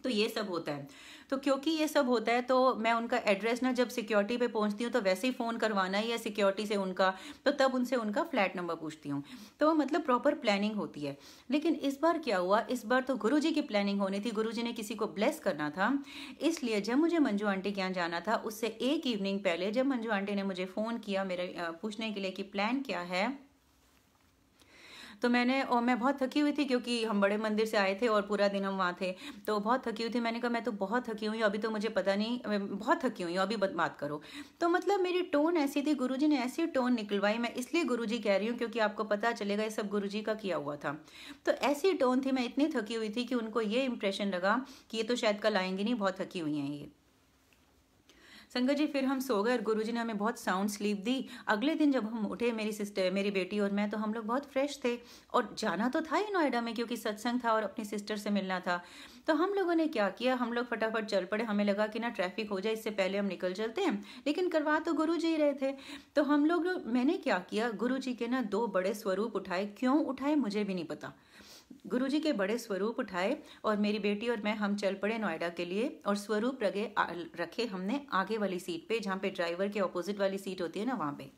तो ये सब होता है। तो क्योंकि ये सब होता है, तो मैं उनका एड्रेस ना, जब सिक्योरिटी पे पहुंचती हूँ तो वैसे ही फ़ोन करवाना ही है सिक्योरिटी से उनका, तो तब उनसे उनका फ्लैट नंबर पूछती हूँ। तो मतलब प्रॉपर प्लानिंग होती है। लेकिन इस बार क्या हुआ, इस बार तो गुरुजी की प्लानिंग होनी थी, गुरुजी ने किसी को ब्लेस करना था। इसलिए जब मुझे मंजू आंटी के यहाँ जाना था, उससे एक इवनिंग पहले जब मंजू आंटी ने मुझे फ़ोन किया मेरे पूछने के लिए कि प्लान क्या है, तो मैं बहुत थकी हुई थी, क्योंकि हम बड़े मंदिर से आए थे और पूरा दिन हम वहाँ थे, तो बहुत थकी हुई थी। मैंने कहा मैं तो बहुत थकी हुई हूँ, अभी तो मुझे पता नहीं, मैं बहुत थकी हुई हूँ, अभी बात करो। तो मतलब मेरी टोन ऐसी थी, गुरुजी ने ऐसी टोन निकलवाई, मैं इसलिए गुरुजी कह रही हूँ क्योंकि आपको पता चलेगा ये सब गुरुजी का किया हुआ था। तो ऐसी टोन थी, मैं इतनी थकी हुई थी कि उनको ये इंप्रेशन लगा कि ये तो शायद कल आएंगी नहीं, बहुत थकी हुई हैं ये। संगत जी, फिर हम सो गए और गुरुजी ने हमें बहुत साउंड स्लीप दी। अगले दिन जब हम उठे, मेरी सिस्टर, मेरी बेटी और मैं, तो हम लोग बहुत फ्रेश थे, और जाना तो था ही नोएडा में, क्योंकि सत्संग था और अपनी सिस्टर से मिलना था। तो हम लोगों ने क्या किया, हम लोग फटाफट चल पड़े। हमें लगा कि ना ट्रैफिक हो जाए, इससे पहले हम निकल चलते हैं, लेकिन करवा तो गुरुजी ही रहे थे। तो मैंने क्या किया, गुरुजी के ना 2 बड़े स्वरूप उठाए। क्यों उठाए मुझे भी नहीं पता, गुरुजी के बड़े स्वरूप उठाए, और मेरी बेटी और मैं, हम चल पड़े नोएडा के लिए। और स्वरूप रखे हमने आगे वाली सीट पे, जहाँ पे ड्राइवर के ऑपोजिट वाली सीट होती है ना, वहाँ पे।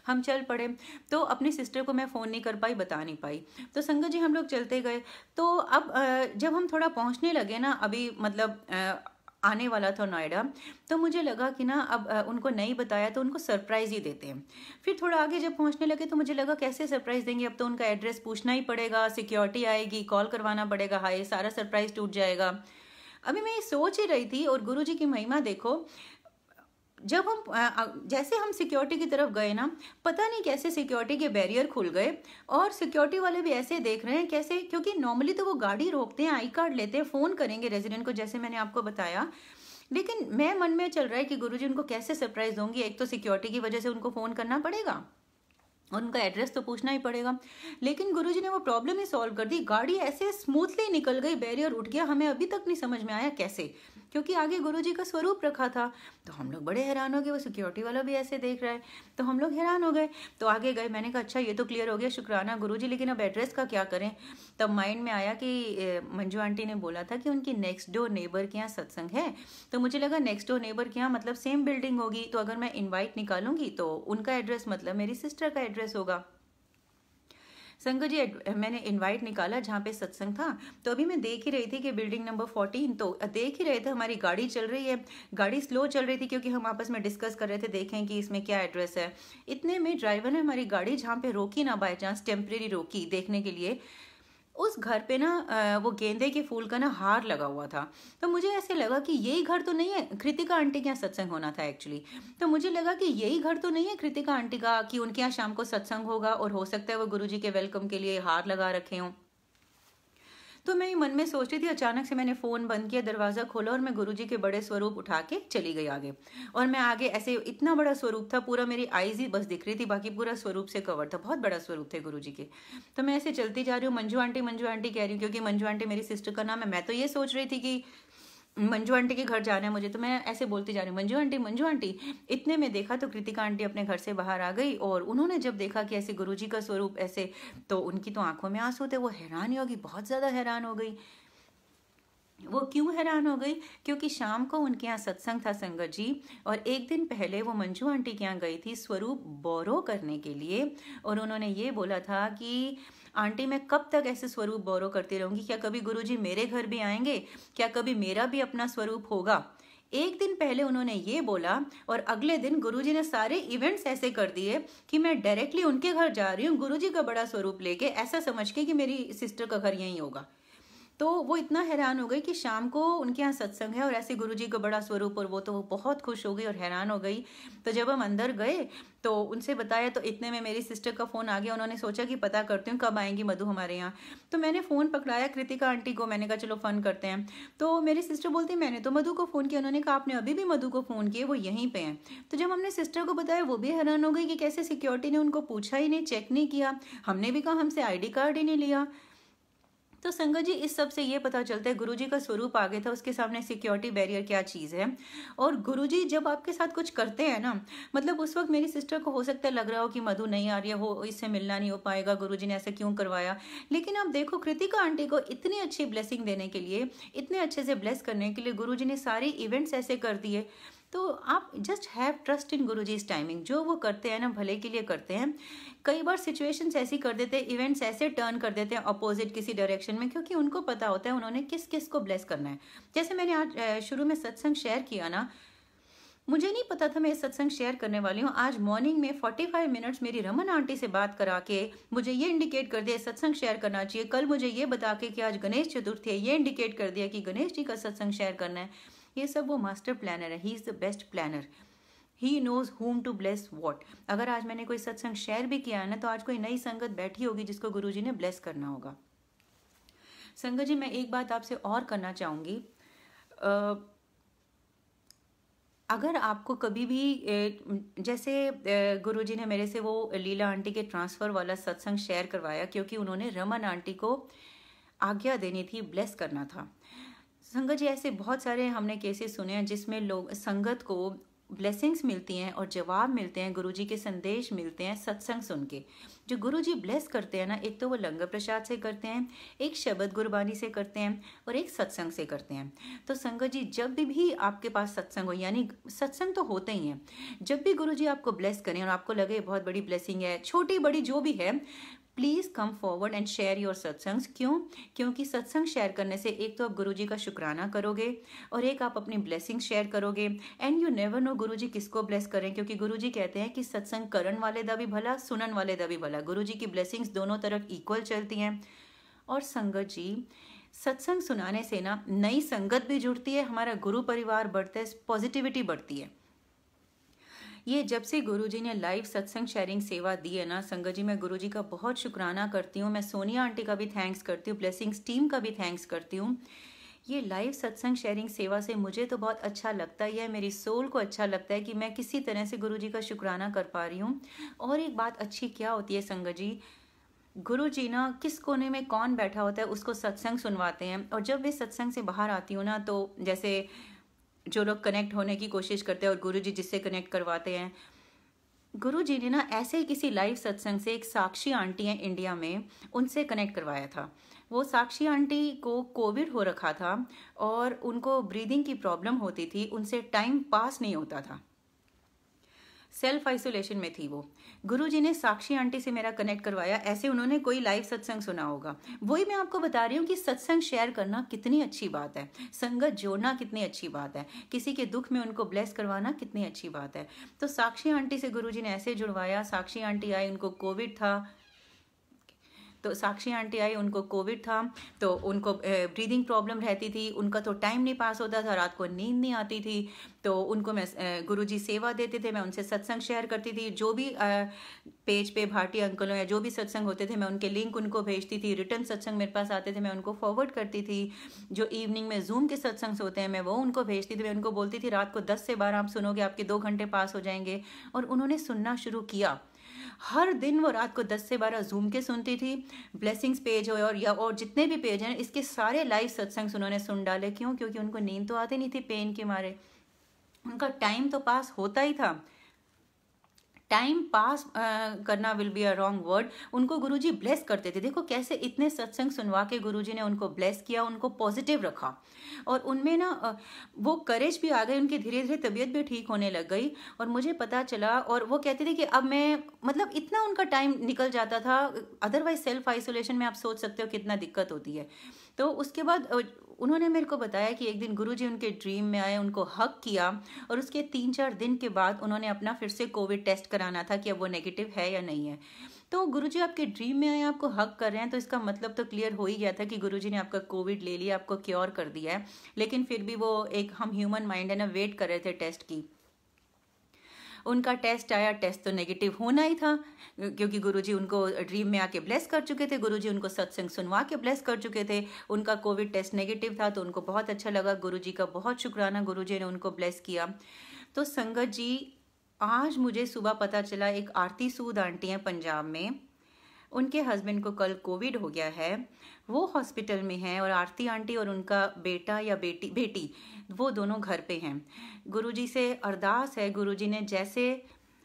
हम चल पड़े। तो अपनी सिस्टर को मैं फ़ोन नहीं कर पाई, बता नहीं पाई। तो संगत जी हम लोग चलते गए। तो अब जब हम थोड़ा पहुंचने लगे ना, अभी मतलब आने वाला था नोएडा, तो मुझे लगा कि ना अब उनको नहीं बताया तो उनको सरप्राइज ही देते हैं। फिर थोड़ा आगे जब पहुंचने लगे तो मुझे लगा कैसे सरप्राइज देंगे, अब तो उनका एड्रेस पूछना ही पड़ेगा, सिक्योरिटी आएगी, कॉल करवाना पड़ेगा, हाय सारा सरप्राइज टूट जाएगा। अभी मैं ये सोच ही रही थी, और गुरुजी की महिमा देखो, जब हम जैसे हम सिक्योरिटी की तरफ गए ना, पता नहीं कैसे सिक्योरिटी के बैरियर खुल गए, और सिक्योरिटी वाले भी ऐसे देख रहे हैं कैसे, क्योंकि नॉर्मली तो वो गाड़ी रोकते हैं, आई कार्ड लेते हैं, फ़ोन करेंगे रेजिडेंट को, जैसे मैंने आपको बताया। लेकिन मैं मन में चल रहा है कि गुरुजी उनको कैसे सरप्राइज दूंगी, एक तो सिक्योरिटी की वजह से उनको फ़ोन करना पड़ेगा और उनका एड्रेस तो पूछना ही पड़ेगा। लेकिन गुरुजी ने वो प्रॉब्लम ही सॉल्व कर दी, गाड़ी ऐसे स्मूथली निकल गई, बैरियर उठ गया। हमें अभी तक नहीं समझ में आया कैसे, क्योंकि आगे गुरुजी का स्वरूप रखा था। तो हम लोग बड़े हैरान हो गए, वो सिक्योरिटी वाला भी ऐसे देख रहा है, तो हम लोग हैरान हो गए। तो आगे गए, मैंने कहा अच्छा ये तो क्लियर हो गया, शुक्राना गुरुजी, लेकिन अब एड्रेस का क्या करें। तब माइंड में आया कि मंजू आंटी ने बोला था कि उनकी नेक्स्ट डोर नेबर के यहाँ सत्संग है, तो मुझे लगा नेक्स्ट डोर नेबर के यहाँ मतलब सेम बिल्डिंग होगी, तो अगर मैं इन्वाइट निकालूंगी तो उनका एड्रेस मतलब मेरी सिस्टर का एड्रेस होगा। संगत जी मैंने इनवाइट निकाला जहाँ पे सत्संग था। तो अभी मैं देख ही रही थी कि बिल्डिंग नंबर 14, तो देख ही रहे थे, हमारी गाड़ी चल रही है, गाड़ी स्लो चल रही थी क्योंकि हम आपस में डिस्कस कर रहे थे, देखें कि इसमें क्या एड्रेस है। इतने में ड्राइवर ने हमारी गाड़ी जहाँ पे रोकी ना, बाय चांस टेम्परेरी रोकी देखने के लिए, उस घर पे ना वो गेंदे के फूल का ना हार लगा हुआ था। तो मुझे ऐसे लगा कि यही घर तो नहीं है, कृतिका आंटी के यहाँ सत्संग होना था एक्चुअली। तो मुझे लगा कि यही घर तो नहीं है कृतिका आंटी का, कि उनके यहाँ शाम को सत्संग होगा और हो सकता है वो गुरुजी के वेलकम के लिए हार लगा रखे हों। तो मैं मन में सोच रही थी, अचानक से मैंने फ़ोन बंद किया, दरवाज़ा खोला और मैं गुरुजी के बड़े स्वरूप उठा के चली गई आगे। और मैं आगे ऐसे, इतना बड़ा स्वरूप था, पूरा मेरी आईज ही बस दिख रही थी, बाकी पूरा स्वरूप से कवर था, बहुत बड़ा स्वरूप थे गुरुजी के। तो मैं ऐसे चलती जा रही हूँ, मंजू आंटी कह रही हूँ, क्योंकि मंजू आंटी मेरी सिस्टर का नाम है। मैं तो ये सोच रही थी कि मंजू आंटी के घर जाना है मुझे, तो मैं ऐसे बोलती जा रही हूँ मंजू आंटी। इतने में देखा तो कृतिका आंटी अपने घर से बाहर आ गई, और उन्होंने जब देखा कि ऐसे गुरुजी का स्वरूप ऐसे, तो उनकी तो आंखों में आंसू थे, वो हैरान ही होगी, बहुत ज़्यादा हैरान हो गई। वो क्यों हैरान हो गई, क्योंकि शाम को उनके यहाँ सत्संग था संगत जी, और एक दिन पहले वो मंजू आंटी के यहाँ गई थी स्वरूप बोरो करने के लिए, और उन्होंने ये बोला था कि आंटी मैं कब तक ऐसे स्वरूप बोरो करती रहूंगी, क्या कभी गुरुजी मेरे घर भी आएंगे, क्या कभी मेरा भी अपना स्वरूप होगा। एक दिन पहले उन्होंने ये बोला, और अगले दिन गुरुजी ने सारे इवेंट्स ऐसे कर दिए कि मैं डायरेक्टली उनके घर जा रही हूँ गुरुजी का बड़ा स्वरूप लेके, ऐसा समझ के कि मेरी सिस्टर का घर यहीं होगा। तो वो इतना हैरान हो गई कि शाम को उनके यहाँ सत्संग है और ऐसे गुरुजी का बड़ा स्वरूप, और वो तो वो बहुत खुश हो गई और हैरान हो गई। तो जब हम अंदर गए तो उनसे बताया, तो इतने में मेरी सिस्टर का फ़ोन आ गया। उन्होंने सोचा कि पता करती हूँ कब आएंगी मधु हमारे यहाँ। तो मैंने फ़ोन पकड़ाया कृतिका आंटी को, मैंने कहा चलो फ़न करते हैं। तो मेरी सिस्टर बोलती मैंने तो मधु को फ़ोन किया। उन्होंने कहा आपने अभी भी मधु को फ़ोन किए, वो यहीं पे हैं। तो जब हमने सिस्टर को बताया, वो भी हैरान हो गई कि कैसे सिक्योरिटी ने उनको पूछा ही नहीं, चेक नहीं किया। हमने भी कहा हमसे ID कार्ड ही नहीं लिया। तो संगत जी इस सब से ये पता चलता है गुरुजी का स्वरूप आगे था, उसके सामने सिक्योरिटी बैरियर क्या चीज़ है। और गुरुजी जब आपके साथ कुछ करते हैं ना, मतलब उस वक्त मेरी सिस्टर को हो सकता है लग रहा हो कि मधु नहीं आ रही है, हो इससे मिलना नहीं हो पाएगा, गुरुजी ने ऐसा क्यों करवाया। लेकिन आप देखो कृतिका आंटी को इतनी अच्छी ब्लेसिंग देने के लिए, इतने अच्छे से ब्लेस करने के लिए गुरुजी ने सारे इवेंट्स ऐसे कर दिए। तो आप just have trust in Guruji's timing, जो वो करते हैं ना भले के लिए करते हैं। कई बार सिचुएशंस ऐसी कर देते हैं, इवेंट्स ऐसे टर्न कर देते हैं अपोजिट किसी डायरेक्शन में, क्योंकि उनको पता होता है उन्होंने किस किस को ब्लेस करना है। जैसे मैंने आज शुरू में सत्संग शेयर किया ना, मुझे नहीं पता था मैं ये सत्संग शेयर करने वाली हूँ। आज मॉर्निंग में 45 मिनट्स मेरी रमन आंटी से बात करा के मुझे ये इंडिकेट कर दिया सत्संग शेयर करना चाहिए। कल मुझे ये बता के कि आज गणेश चतुर्थी है, ये इंडिकेट कर दिया कि गणेश जी का सत्संग शेयर करना है। ये सब वो मास्टर प्लानर है, he is the best planner, he knows whom to bless what. अगर आज मैंने कोई सत्संग शेयर भी किया है ना, तो आज कोई नई संगत बैठी होगी जिसको गुरुजी ने ब्लेस करना होगा। संगत जी मैं एक बात आपसे और करना चाहूँगी, अगर आपको कभी भी जैसे गुरुजी ने मेरे से वो लीला आंटी के ट्रांसफ़र वाला सत्संग शेयर करवाया, क्योंकि उन्होंने रमन आंटी को आज्ञा देनी थी, ब्लेस करना था। संगत जी ऐसे बहुत सारे हमने केसेस सुने हैं जिसमें लोग संगत को ब्लेसिंग्स मिलती हैं और जवाब मिलते हैं, गुरुजी के संदेश मिलते हैं सत्संग सुन के। जो गुरुजी ब्लेस करते हैं ना, एक तो वो लंगर प्रसाद से करते हैं, एक शब्द गुरबानी से करते हैं और एक सत्संग से करते हैं। तो संगत जी, जब भी आपके पास सत्संग हो, यानी सत्संग तो होते ही हैं, जब भी गुरुजी आपको ब्लेस करें और आपको लगे बहुत बड़ी ब्लेसिंग है, छोटी बड़ी जो भी है, please come forward and share your satsangs. क्यों? क्योंकि सत्संग शेयर करने से एक तो आप गुरुजी का शुक्राना करोगे और एक आप अपनी ब्लेसिंग शेयर करोगे। एंड यू नेवर नो गुरुजी किसको ब्लेस करें, क्योंकि गुरुजी कहते हैं कि सत्संग करन वाले दा भी भला, सुनन वाले दा भी भला। गुरुजी की ब्लेसिंग्स दोनों तरफ इक्वल चलती हैं। और संगत जी, सत्संग सुनाने से ना नई संगत भी जुड़ती है, हमारा गुरु परिवार बढ़ता है, पॉजिटिविटी बढ़ती है। ये जब से गुरुजी ने लाइव सत्संग शेयरिंग सेवा दी है ना संगत जी, मैं गुरुजी का बहुत शुक्राना करती हूँ। मैं सोनिया आंटी का भी थैंक्स करती हूँ, ब्लेसिंग्स टीम का भी थैंक्स करती हूँ। ये लाइव सत्संग शेयरिंग सेवा से मुझे तो बहुत अच्छा लगता ही है, मेरी सोल को अच्छा लगता है कि मैं किसी तरह से गुरुजी का शुक्राना कर पा रही हूँ। और एक बात अच्छी क्या होती है संगत जी, गुरुजी ना किस कोने में कौन बैठा होता है उसको सत्संग सुनवाते हैं। और जब वे सत्संग से बाहर आती हूँ ना, तो जैसे जो लोग कनेक्ट होने की कोशिश करते हैं और गुरुजी जिससे कनेक्ट करवाते हैं, गुरुजी ने ना ऐसे ही किसी लाइव सत्संग से एक साक्षी आंटी हैं इंडिया में, उनसे कनेक्ट करवाया था। वो साक्षी आंटी को कोविड हो रखा था और उनको ब्रीदिंग की प्रॉब्लम होती थी, उनसे टाइम पास नहीं होता था, सेल्फ आइसोलेशन में थी वो। गुरुजी ने साक्षी आंटी से मेरा कनेक्ट करवाया, ऐसे उन्होंने कोई लाइव सत्संग सुना होगा। वही मैं आपको बता रही हूँ कि सत्संग शेयर करना कितनी अच्छी बात है, संगत जोड़ना कितनी अच्छी बात है, किसी के दुख में उनको ब्लेस करवाना कितनी अच्छी बात है। तो साक्षी आंटी से गुरुजी ने ऐसे जुड़वाया। साक्षी आंटी आई, उनको कोविड था, तो साक्षी आंटी आई, उनको कोविड था, तो उनको ब्रीदिंग प्रॉब्लम रहती थी, उनका तो टाइम नहीं पास होता था, रात को नींद नहीं आती थी। तो उनको मैं गुरुजी सेवा देते थे, मैं उनसे सत्संग शेयर करती थी। जो भी पेज पे भाटी अंकलों या जो भी सत्संग होते थे, मैं उनके लिंक उनको भेजती थी। रिटर्न सत्संग मेरे पास आते थे, मैं उनको फॉरवर्ड करती थी। जो इवनिंग में जूम के सत्संग होते हैं, मैं वो उनको भेजती थी। मैं उनको बोलती थी रात को 10 से 12 आप सुनोगे, आपके 2 घंटे पास हो जाएंगे। और उन्होंने सुनना शुरू किया। हर दिन वो रात को 10 से 12 जूम के सुनती थी। ब्लेसिंग्स पेज हो और जितने भी पेज हैं, इसके सारे लाइव सत्संग उन्होंने सुन डाले। क्यों? क्योंकि उनको नींद तो आती नहीं थी पेन के मारे, उनका टाइम तो पास होता ही था। टाइम पास करना will be a wrong word. उनको गुरुजी ब्लेस करते थे। देखो कैसे इतने सत्संग सुनवा के गुरुजी ने उनको ब्लेस किया, उनको पॉजिटिव रखा और उनमें ना वो करेज भी आ गई, उनकी धीरे धीरे तबीयत भी ठीक होने लग गई। और मुझे पता चला, और वो कहते थे कि अब मैं मतलब इतना उनका टाइम निकल जाता था। अदरवाइज सेल्फ आइसोलेशन में आप सोच सकते हो कितना दिक्कत होती है। तो उसके बाद उन्होंने मेरे को बताया कि एक दिन गुरुजी उनके ड्रीम में आए, उनको हक किया और उसके 3-4 दिन के बाद उन्होंने अपना फिर से कोविड टेस्ट कराना था कि अब वो नेगेटिव है या नहीं है। तो गुरुजी आपके ड्रीम में आए, आपको हक कर रहे हैं, तो इसका मतलब तो क्लियर हो ही गया था कि गुरुजी ने आपका कोविड ले लिया, आपको क्योर कर दिया है। लेकिन फिर भी वो एक हम ह्यूमन माइंड है ना, वेट कर रहे थे टेस्ट की। उनका टेस्ट आया, टेस्ट तो नेगेटिव होना ही था क्योंकि गुरुजी उनको ड्रीम में आके ब्लेस कर चुके थे, गुरुजी उनको सत्संग सुनवा के ब्लेस कर चुके थे। उनका कोविड टेस्ट नेगेटिव था तो उनको बहुत अच्छा लगा। गुरुजी का बहुत शुक्राना, गुरुजी ने उनको ब्लेस किया। तो संगत जी, आज मुझे सुबह पता चला, एक आरती सूद आंटी हैं पंजाब में, उनके हस्बैंड को कल कोविड हो गया है, वो हॉस्पिटल में हैं और आरती आंटी और उनका बेटा या बेटी वो दोनों घर पे हैं। गुरुजी से अरदास है, गुरुजी ने जैसे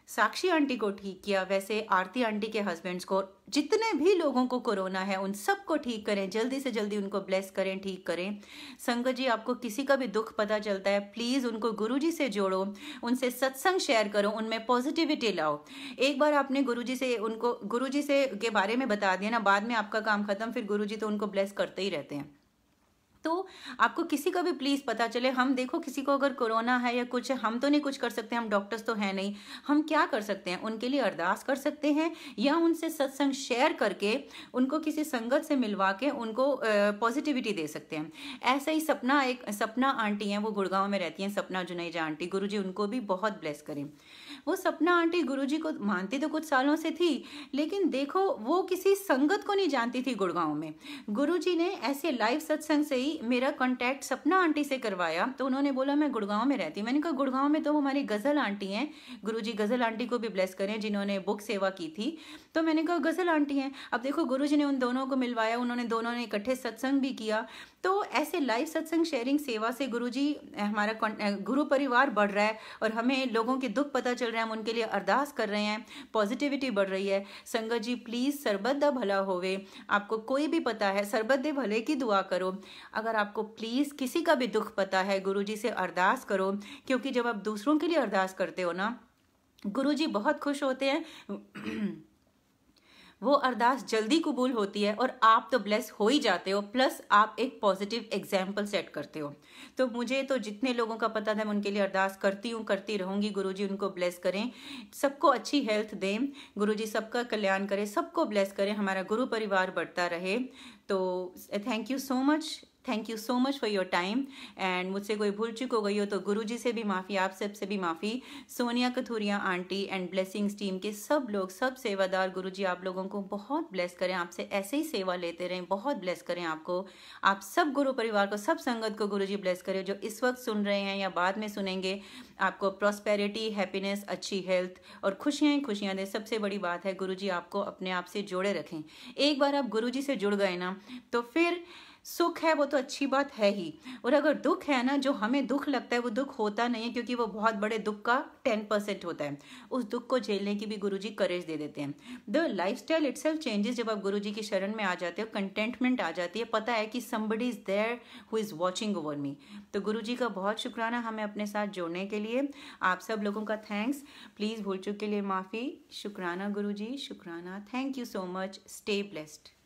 साक्षी आंटी को ठीक किया वैसे आरती आंटी के हस्बैंड्स को, जितने भी लोगों को कोरोना है उन सबको ठीक करें, जल्दी से जल्दी उनको ब्लेस करें, ठीक करें। संगत जी, आपको किसी का भी दुख पता चलता है, प्लीज़ उनको गुरुजी से जोड़ो, उनसे सत्संग शेयर करो, उनमें पॉजिटिविटी लाओ। एक बार आपने गुरुजी से उनको गुरुजी से के बारे में बता दिया ना, बाद में आपका काम खत्म, फिर गुरुजी तो उनको ब्लेस करते ही रहते हैं। तो आपको किसी का भी प्लीज़ पता चले, हम देखो किसी को अगर कोरोना है या कुछ है, हम तो नहीं कुछ कर सकते, हम डॉक्टर्स तो हैं नहीं, हम क्या कर सकते हैं? उनके लिए अरदास कर सकते हैं या उनसे सत्संग शेयर करके उनको किसी संगत से मिलवा के उनको पॉजिटिविटी दे सकते हैं। ऐसा ही सपना आंटी हैं, वो गुड़गांव में रहती हैं, सपना जुनेजा आंटी, गुरुजी उनको भी बहुत ब्लेस करें। वो सपना आंटी गुरुजी को मानती तो कुछ सालों से थी, लेकिन देखो वो किसी संगत को नहीं जानती थी गुड़गांव में। गुरुजी ने ऐसे लाइव सत्संग से ही मेरा कांटेक्ट सपना आंटी से करवाया। तो उन्होंने बोला मैं गुड़गांव में रहती हूँ। मैंने कहा गुड़गांव में तो हमारी गजल आंटी हैं, गुरुजी गजल आंटी को भी ब्लेस करें जिन्होंने बुक सेवा की थी। तो मैंने कहा गजल आंटी हैं। अब देखो गुरुजी ने उन दोनों को मिलवाया, उन्होंने दोनों ने इकट्ठे सत्संग भी किया। तो ऐसे लाइव सत्संग शेयरिंग सेवा से गुरुजी हमारा गुरु परिवार बढ़ रहा है, और हमें लोगों के दुख पता चल रहे हैं, हम उनके लिए अरदास कर रहे हैं, पॉजिटिविटी बढ़ रही है। संगत जी प्लीज सरबत दा भला होवे, आपको कोई भी पता है सरबत दे भले की दुआ करो। अगर आपको प्लीज किसी का भी दुख पता है गुरुजी से अरदास करो, क्योंकि जब आप दूसरों के लिए अरदास करते हो ना, गुरुजी बहुत खुश होते हैं। वो अरदास जल्दी कबूल होती है और आप तो ब्लेस हो ही जाते हो, प्लस आप एक पॉजिटिव एग्जाम्पल सेट करते हो। तो मुझे तो जितने लोगों का पता था मैं उनके लिए अरदास करती हूँ, करती रहूंगी। गुरुजी उनको ब्लेस करें, सबको अच्छी हेल्थ दें, गुरुजी सबका कल्याण करें, सबको ब्लेस करें, हमारा गुरु परिवार बढ़ता रहे। तो thank you so much for your time. And मुझसे कोई भूल चूक हो गई हो तो गुरुजी से भी माफ़ी, आप सबसे भी माफ़ी। Sonia Kathuria aunty and blessings team के सब लोग, सब सेवादार, गुरुजी आप लोगों को बहुत ब्लेस करें, आपसे ऐसे ही सेवा लेते रहें, बहुत ब्लेस करें आपको। आप सब गुरु परिवार को, सब संगत को गुरुजी ब्लेस करें, जो इस वक्त सुन रहे हैं या बाद में सुनेंगे। आपको प्रॉस्पेरिटी, हैप्पीनेस, अच्छी हेल्थ और खुशियाँ ही खुशियाँ दें। सबसे बड़ी बात है गुरुजी आपको अपने आप से जोड़े रखें। एक बार आप गुरुजी से जुड़ गए ना, तो फिर सुख है वो तो अच्छी बात है ही, और अगर दुख है ना, जो हमें दुख लगता है वो दुख होता नहीं है, क्योंकि वो बहुत बड़े दुख का 10% होता है। उस दुख को झेलने की भी गुरुजी करेज दे देते हैं। द लाइफस्टाइल इटसेल्फ चेंजेस जब आप गुरुजी की शरण में आ जाते हो, कंटेंटमेंट आ जाती है, पता है कि somebody is there who is watching over me। तो गुरुजी का बहुत शुक्राना हमें अपने साथ जोड़ने के लिए। आप सब लोगों का थैंक्स, प्लीज भूल चूक के लिए माफी। शुक्राना गुरुजी, शुक्राना, thank you so much, stay blessed.